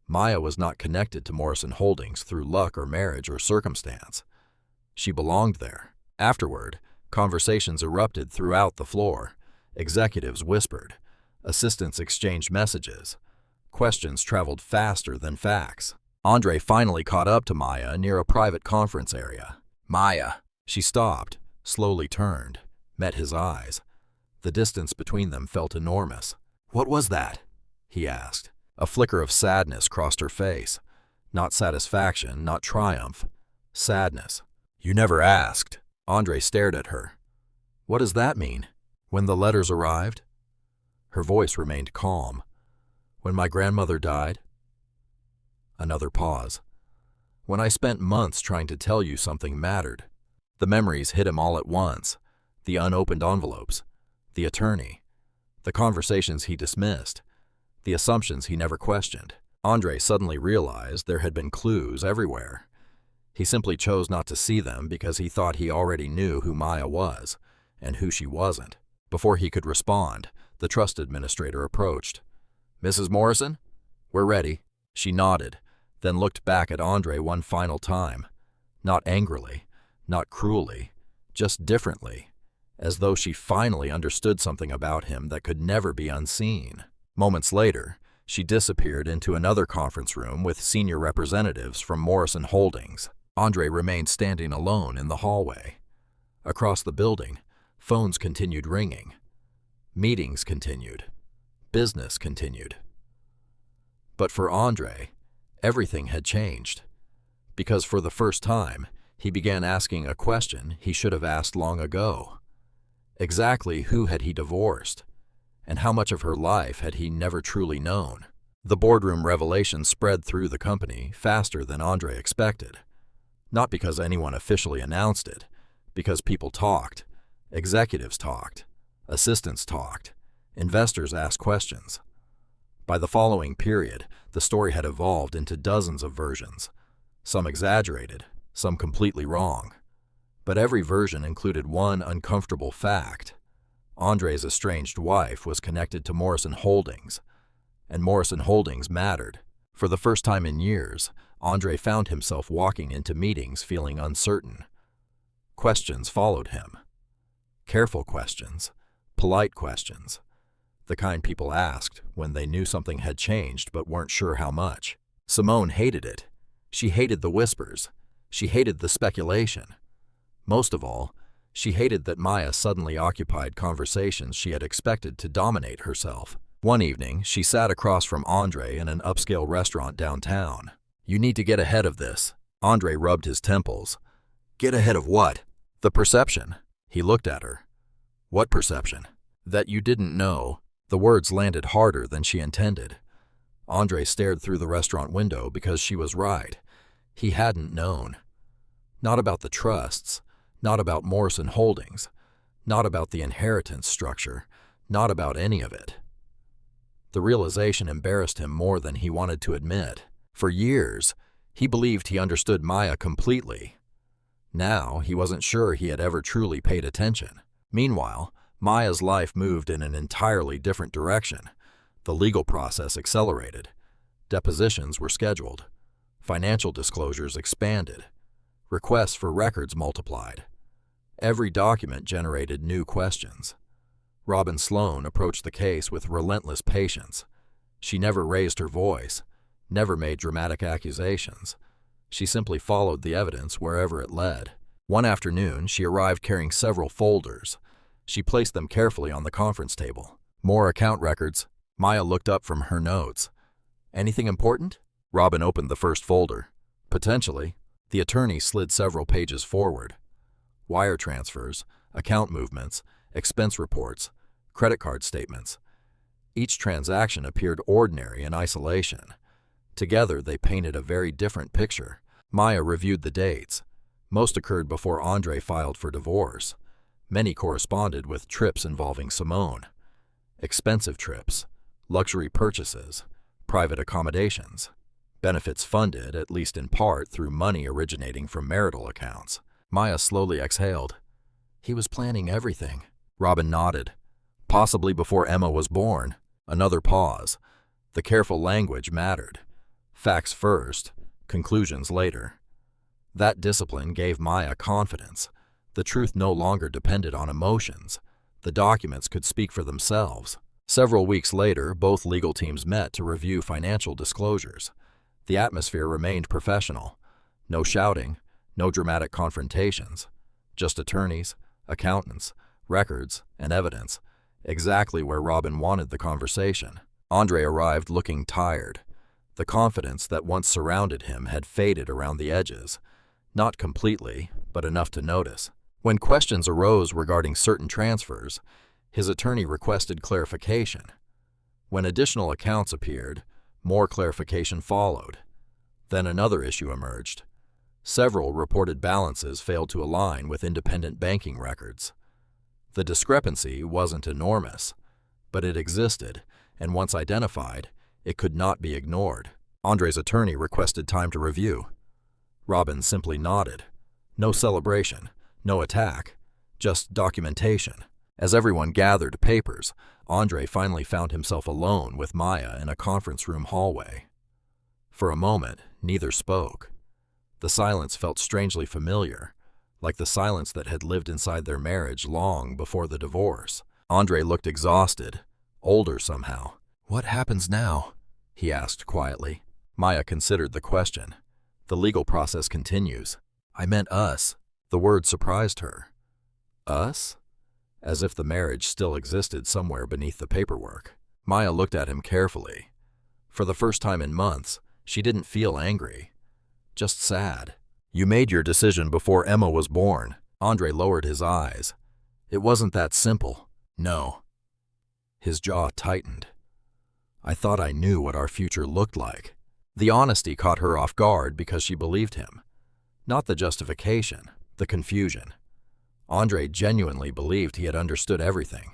Maya was not connected to Morrison Holdings through luck or marriage or circumstance. She belonged there. Afterward, conversations erupted throughout the floor. Executives whispered. Assistants exchanged messages. Questions traveled faster than facts. Andre finally caught up to Maya near a private conference area. Maya. She stopped, slowly turned, met his eyes. The distance between them felt enormous. What was that? He asked. A flicker of sadness crossed her face. Not satisfaction, not triumph. Sadness. You never asked. Andre stared at her. What does that mean? When the letters arrived? Her voice remained calm. When my grandmother died? Another pause. When I spent months trying to tell you something mattered. The memories hit him all at once. The unopened envelopes. The attorney. The conversations he dismissed. The assumptions he never questioned. Andre suddenly realized there had been clues everywhere. He simply chose not to see them because he thought he already knew who Maya was and who she wasn't. Before he could respond, the trust administrator approached. Mrs. Morrison? We're ready. She nodded, then looked back at Andre one final time. Not angrily, not cruelly, just differently, as though she finally understood something about him that could never be unseen. Moments later, she disappeared into another conference room with senior representatives from Morrison Holdings. Andre remained standing alone in the hallway. Across the building, phones continued ringing. Meetings continued. Business continued. But for Andre, everything had changed. Because for the first time, he began asking a question he should have asked long ago. Exactly who had he divorced? And how much of her life had he never truly known? The boardroom revelation spread through the company faster than Andre expected. Not because anyone officially announced it, because people talked, executives talked, assistants talked, investors asked questions. By the following period, the story had evolved into dozens of versions, some exaggerated, some completely wrong. But every version included one uncomfortable fact. Andre's estranged wife was connected to Morrison Holdings, and Morrison Holdings mattered. For the first time in years, Andre found himself walking into meetings feeling uncertain. Questions followed him. Careful questions, polite questions, the kind people asked when they knew something had changed but weren't sure how much. Simone hated it. She hated the whispers. She hated the speculation. Most of all, she hated that Maya suddenly occupied conversations she had expected to dominate herself. One evening, she sat across from Andre in an upscale restaurant downtown. You need to get ahead of this. Andre rubbed his temples. Get ahead of what? The perception. He looked at her. What perception? That you didn't know. The words landed harder than she intended. Andre stared through the restaurant window because she was right. He hadn't known. Not about the trusts, not about Morrison Holdings, not about the inheritance structure, not about any of it. The realization embarrassed him more than he wanted to admit. For years, he believed he understood Maya completely. Now, he wasn't sure he had ever truly paid attention. Meanwhile, Maya's life moved in an entirely different direction. The legal process accelerated. Depositions were scheduled. Financial disclosures expanded. Requests for records multiplied. Every document generated new questions. Robin Sloan approached the case with relentless patience. She never raised her voice, never made dramatic accusations. She simply followed the evidence wherever it led. One afternoon, she arrived carrying several folders. She placed them carefully on the conference table. More account records. Maya looked up from her notes. Anything important? Robin opened the first folder. Potentially. The attorney slid several pages forward. Wire transfers, account movements, expense reports, credit card statements. Each transaction appeared ordinary in isolation. Together, they painted a very different picture. Maya reviewed the dates. Most occurred before Andre filed for divorce. Many corresponded with trips involving Simone. Expensive trips, luxury purchases, private accommodations, benefits funded, at least in part, through money originating from marital accounts. Maya slowly exhaled. He was planning everything. Robin nodded. Possibly before Emma was born. Another pause. The careful language mattered. Facts first, conclusions later. That discipline gave Maya confidence. The truth no longer depended on emotions. The documents could speak for themselves. Several weeks later, both legal teams met to review financial disclosures. The atmosphere remained professional. No shouting, no dramatic confrontations. Just attorneys, accountants, records, and evidence. Exactly where Robin wanted the conversation. Andre arrived looking tired. The confidence that once surrounded him had faded around the edges. Not completely, but enough to notice. When questions arose regarding certain transfers, his attorney requested clarification. When additional accounts appeared, more clarification followed. Then another issue emerged. Several reported balances failed to align with independent banking records. The discrepancy wasn't enormous, but it existed, and once identified, it could not be ignored. Andre's attorney requested time to review. Robin simply nodded. No celebration, no attack, just documentation. As everyone gathered papers, Andre finally found himself alone with Maya in a conference room hallway. For a moment, neither spoke. The silence felt strangely familiar, like the silence that had lived inside their marriage long before the divorce. Andre looked exhausted, older somehow. "What happens now?" he asked quietly. Maya considered the question. "The legal process continues." "I meant us." The word surprised her. Us? As if the marriage still existed somewhere beneath the paperwork. Maya looked at him carefully. For the first time in months, she didn't feel angry, just sad. "You made your decision before Emma was born." Andre lowered his eyes. "It wasn't that simple." "No." His jaw tightened. "I thought I knew what our future looked like." The honesty caught her off guard because she believed him. Not the justification, the confusion. Andre genuinely believed he had understood everything,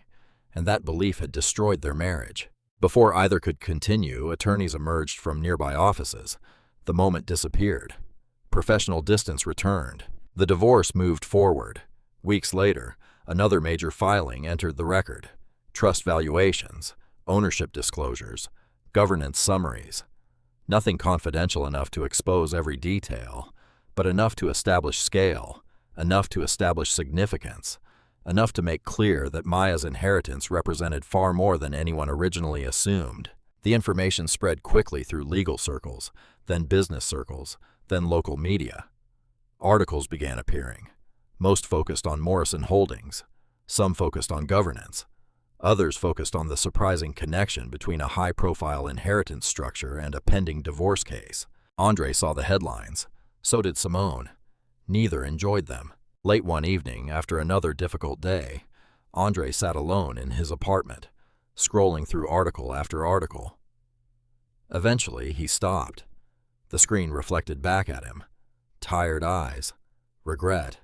and that belief had destroyed their marriage. Before either could continue, attorneys emerged from nearby offices. The moment disappeared. Professional distance returned. The divorce moved forward. Weeks later, another major filing entered the record. Trust valuations, ownership disclosures, governance summaries. Nothing confidential enough to expose every detail, but enough to establish scale, enough to establish significance, enough to make clear that Maya's inheritance represented far more than anyone originally assumed. The information spread quickly through legal circles, then business circles, then local media. Articles began appearing, most focused on Morrison Holdings, some focused on governance, others focused on the surprising connection between a high-profile inheritance structure and a pending divorce case. Andre saw the headlines. So did Simone. Neither enjoyed them. Late one evening, after another difficult day, Andre sat alone in his apartment, scrolling through article after article. Eventually, he stopped. The screen reflected back at him. Tired eyes, regret,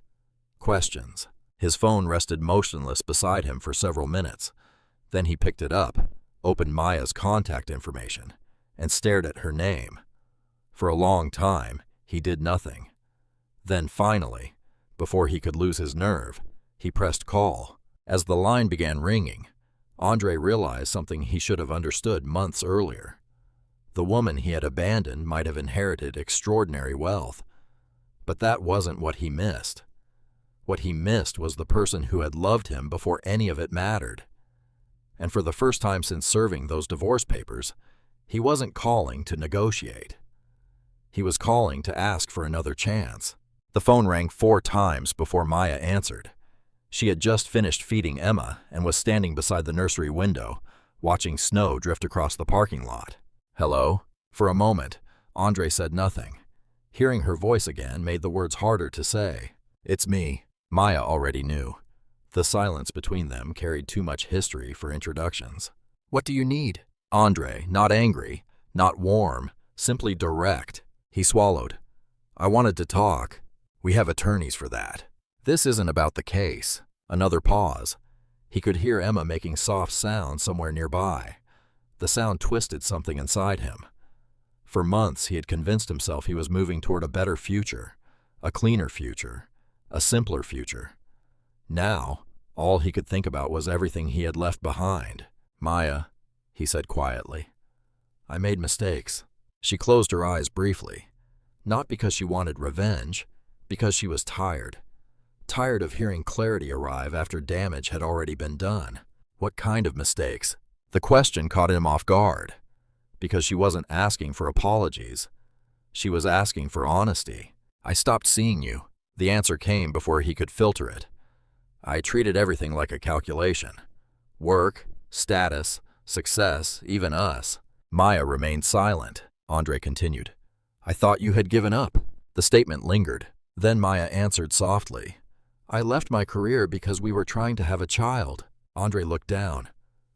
questions. His phone rested motionless beside him for several minutes. Then he picked it up, opened Maya's contact information, and stared at her name. For a long time, he did nothing. Then finally, before he could lose his nerve, he pressed call. As the line began ringing, Andre realized something he should have understood months earlier. The woman he had abandoned might have inherited extraordinary wealth, but that wasn't what he missed. What he missed was the person who had loved him before any of it mattered. And for the first time since serving those divorce papers, he wasn't calling to negotiate. He was calling to ask for another chance. The phone rang 4 times before Maya answered. She had just finished feeding Emma and was standing beside the nursery window, watching snow drift across the parking lot. "Hello?" For a moment, Andre said nothing. Hearing her voice again made the words harder to say. "It's me." Maya already knew. The silence between them carried too much history for introductions. "What do you need?" Andre, not angry, not warm, simply direct. He swallowed. "I wanted to talk. We have attorneys for that. This isn't about the case." Another pause. He could hear Emma making soft sounds somewhere nearby. The sound twisted something inside him. For months he had convinced himself he was moving toward a better future, a cleaner future, a simpler future. Now, all he could think about was everything he had left behind. "Maya," he said quietly, "I made mistakes." She closed her eyes briefly, not because she wanted revenge, because she was tired. Tired of hearing clarity arrive after damage had already been done. What kind of mistakes? The question caught him off guard, because she wasn't asking for apologies. She was asking for honesty. "I stopped seeing you." The answer came before he could filter it. "I treated everything like a calculation. Work, status, success, even us." Maya remained silent. Andre continued. "I thought you had given up." The statement lingered. Then Maya answered softly. "I left my career because we were trying to have a child." Andre looked down.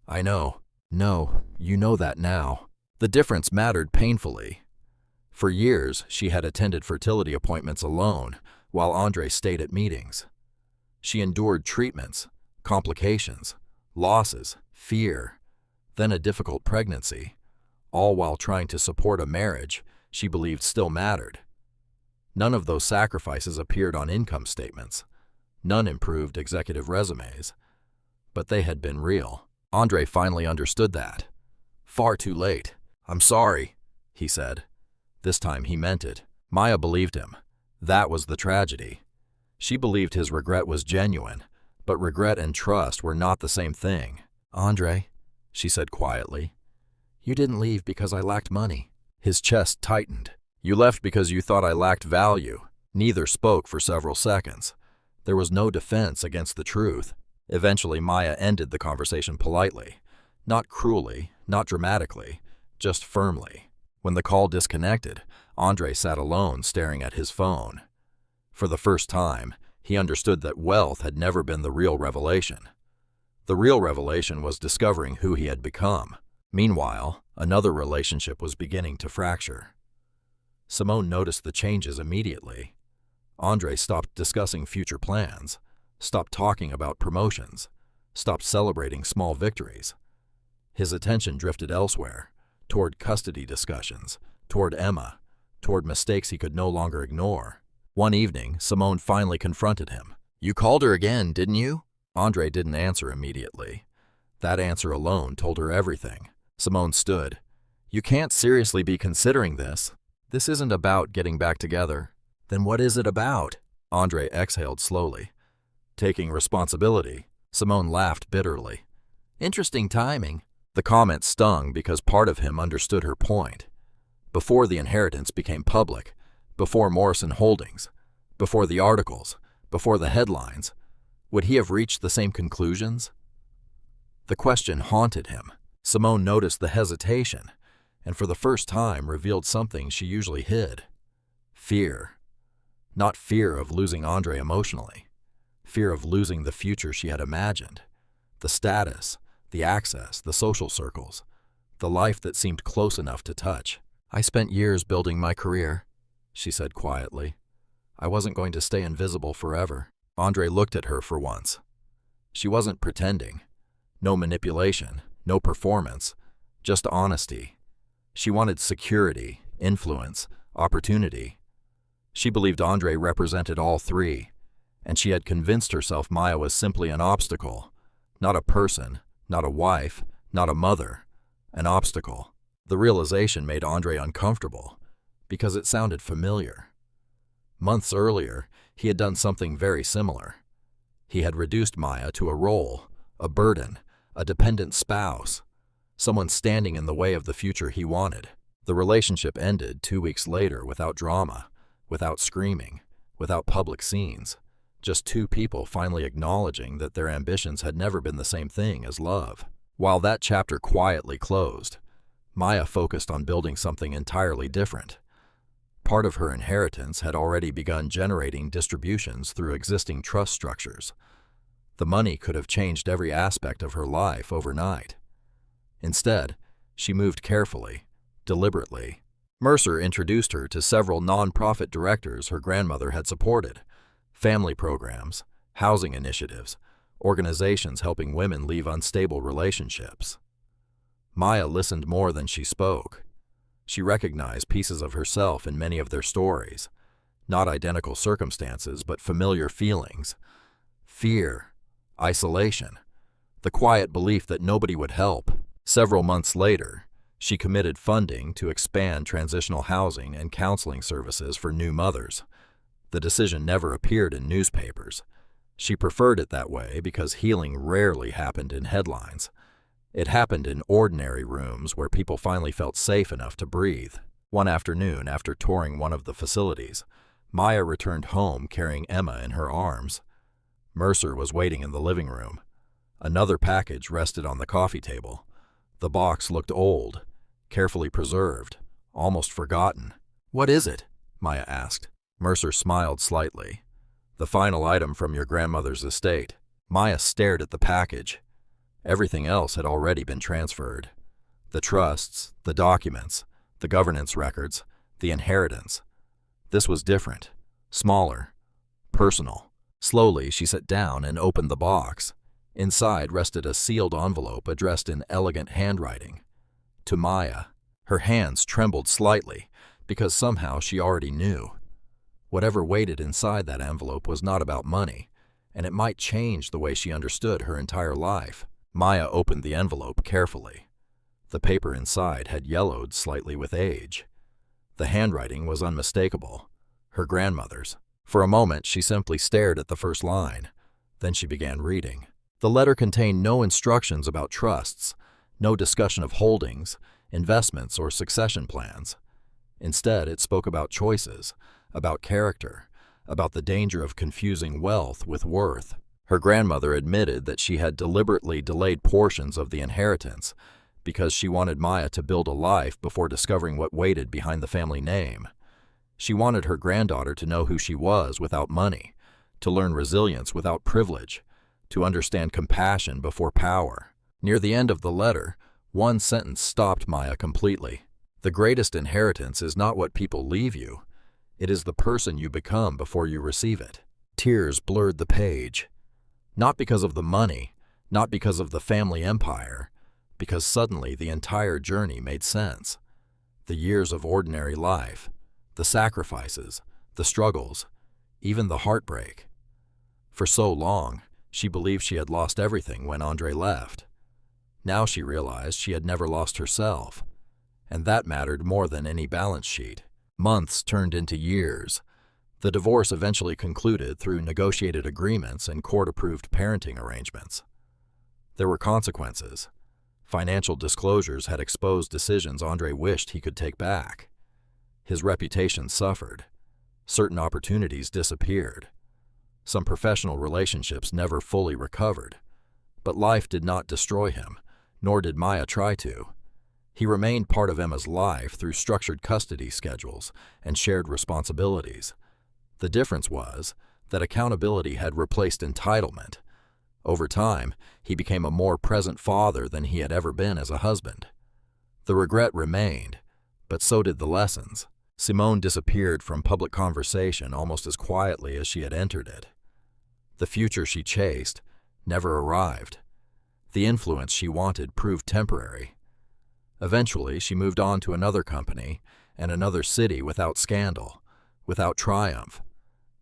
"I know." "No, you know that now." The difference mattered painfully. For years, she had attended fertility appointments alone, while Andre stayed at meetings. She endured treatments, complications, losses, fear, then a difficult pregnancy, all while trying to support a marriage she believed still mattered. None of those sacrifices appeared on income statements. None improved executive resumes. But they had been real. Andre finally understood that. Far too late. "I'm sorry," he said. This time he meant it. Maya believed him. That was the tragedy. She believed his regret was genuine, but regret and trust were not the same thing. "Andre," she said quietly, "you didn't leave because I lacked money." His chest tightened. "You left because you thought I lacked value." Neither spoke for several seconds. There was no defense against the truth. Eventually, Maya ended the conversation politely. Not cruelly, not dramatically, just firmly. When the call disconnected, Andre sat alone staring at his phone. For the first time, he understood that wealth had never been the real revelation. The real revelation was discovering who he had become. Meanwhile, another relationship was beginning to fracture. Simone noticed the changes immediately. Andre stopped discussing future plans, stopped talking about promotions, stopped celebrating small victories. His attention drifted elsewhere, toward custody discussions, toward Emma, toward mistakes he could no longer ignore. One evening, Simone finally confronted him. "You called her again, didn't you?" Andre didn't answer immediately. That answer alone told her everything. Simone stood. "You can't seriously be considering this. This isn't about getting back together." "Then what is it about?" Andre exhaled slowly. "Taking responsibility." Simone laughed bitterly. "Interesting timing." The comment stung because part of him understood her point. Before the inheritance became public, before Morrison Holdings, before the articles, before the headlines, would he have reached the same conclusions? The question haunted him. Simone noticed the hesitation, and for the first time revealed something she usually hid. Fear. Not fear of losing Andre emotionally. Fear of losing the future she had imagined. The status, the access, the social circles. The life that seemed close enough to touch. "I spent years building my career," she said quietly. "I wasn't going to stay invisible forever." Andre looked at her for once. She wasn't pretending. No manipulation, no performance, just honesty. She wanted security, influence, opportunity. She believed Andre represented all three, and she had convinced herself Maya was simply an obstacle, not a person, not a wife, not a mother, an obstacle. The realization made Andre uncomfortable, because it sounded familiar. Months earlier, he had done something very similar. He had reduced Maya to a role, a burden, a dependent spouse, someone standing in the way of the future he wanted. The relationship ended 2 weeks later without drama, without screaming, without public scenes. Just two people finally acknowledging that their ambitions had never been the same thing as love. While that chapter quietly closed, Maya focused on building something entirely different. Part of her inheritance had already begun generating distributions through existing trust structures. The money could have changed every aspect of her life overnight. Instead, she moved carefully, deliberately. Mercer introduced her to several nonprofit directors her grandmother had supported, family programs, housing initiatives, organizations helping women leave unstable relationships. Maya listened more than she spoke. She recognized pieces of herself in many of their stories, not identical circumstances, but familiar feelings. Fear, isolation, the quiet belief that nobody would help. Several months later, she committed funding to expand transitional housing and counseling services for new mothers. The decision never appeared in newspapers. She preferred it that way because healing rarely happened in headlines. It happened in ordinary rooms where people finally felt safe enough to breathe. One afternoon, after touring one of the facilities, Maya returned home carrying Emma in her arms. Mercer was waiting in the living room. Another package rested on the coffee table. The box looked old, carefully preserved, almost forgotten. "What is it?" Maya asked. Mercer smiled slightly. "The final item from your grandmother's estate." Maya stared at the package. Everything else had already been transferred. The trusts, the documents, the governance records, the inheritance. This was different, smaller, personal. Slowly, she sat down and opened the box. Inside rested a sealed envelope addressed in elegant handwriting. To Maya. Her hands trembled slightly, because somehow she already knew. Whatever waited inside that envelope was not about money, and it might change the way she understood her entire life. Maya opened the envelope carefully. The paper inside had yellowed slightly with age. The handwriting was unmistakable, her grandmother's. For a moment, she simply stared at the first line. Then she began reading. The letter contained no instructions about trusts, no discussion of holdings, investments, or succession plans. Instead, it spoke about choices, about character, about the danger of confusing wealth with worth. Her grandmother admitted that she had deliberately delayed portions of the inheritance because she wanted Maya to build a life before discovering what waited behind the family name. She wanted her granddaughter to know who she was without money, to learn resilience without privilege, to understand compassion before power. Near the end of the letter, one sentence stopped Maya completely. "The greatest inheritance is not what people leave you. It is the person you become before you receive it." Tears blurred the page. Not because of the money, not because of the family empire, because suddenly the entire journey made sense. The years of ordinary life, the sacrifices, the struggles, even the heartbreak. For so long, she believed she had lost everything when Andre left. Now she realized she had never lost herself, and that mattered more than any balance sheet. Months turned into years. The divorce eventually concluded through negotiated agreements and court-approved parenting arrangements. There were consequences. Financial disclosures had exposed decisions Andre wished he could take back. His reputation suffered. Certain opportunities disappeared. Some professional relationships never fully recovered. But life did not destroy him, nor did Maya try to. He remained part of Emma's life through structured custody schedules and shared responsibilities. The difference was that accountability had replaced entitlement. Over time, he became a more present father than he had ever been as a husband. The regret remained, but so did the lessons. Simone disappeared from public conversation almost as quietly as she had entered it. The future she chased never arrived. The influence she wanted proved temporary. Eventually, she moved on to another company and another city without scandal, without triumph.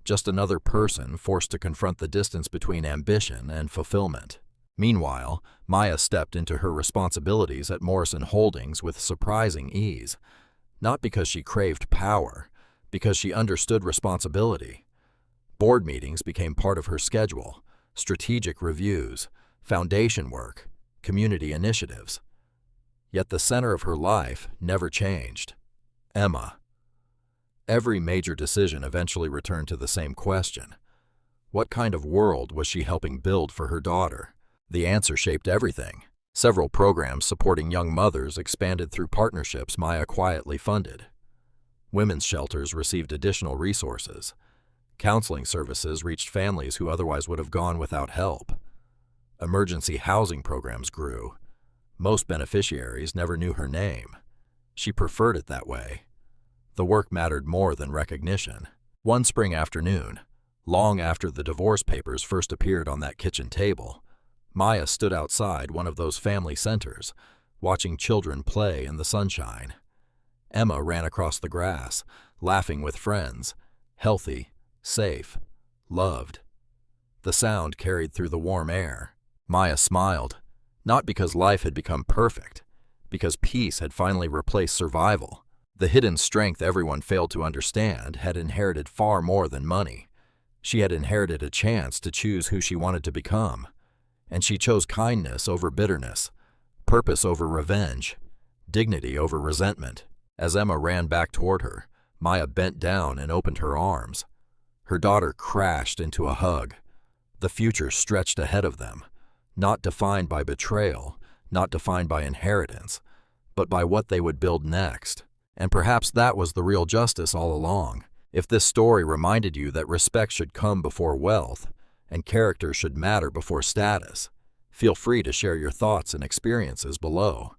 Just another person forced to confront the distance between ambition and fulfillment. Meanwhile, Maya stepped into her responsibilities at Morrison Holdings with surprising ease, not because she craved power, because she understood responsibility. Board meetings became part of her schedule, strategic reviews, foundation work, community initiatives. Yet the center of her life never changed: Emma. Every major decision eventually returned to the same question: what kind of world was she helping build for her daughter? The answer shaped everything. Several programs supporting young mothers expanded through partnerships Maya quietly funded. Women's shelters received additional resources. Counseling services reached families who otherwise would have gone without help. Emergency housing programs grew. Most beneficiaries never knew her name. She preferred it that way. The work mattered more than recognition. One spring afternoon, long after the divorce papers first appeared on that kitchen table, Maya stood outside one of those family centers, watching children play in the sunshine. Emma ran across the grass, laughing with friends, healthy, safe, loved. The sound carried through the warm air. Maya smiled, not because life had become perfect, because peace had finally replaced survival. The hidden strength everyone failed to understand had inherited far more than money. She had inherited a chance to choose who she wanted to become, and she chose kindness over bitterness, purpose over revenge, dignity over resentment. As Emma ran back toward her, Maya bent down and opened her arms. Her daughter crashed into a hug. The future stretched ahead of them, not defined by betrayal, not defined by inheritance, but by what they would build next. And perhaps that was the real justice all along. If this story reminded you that respect should come before wealth, and character should matter before status, feel free to share your thoughts and experiences below.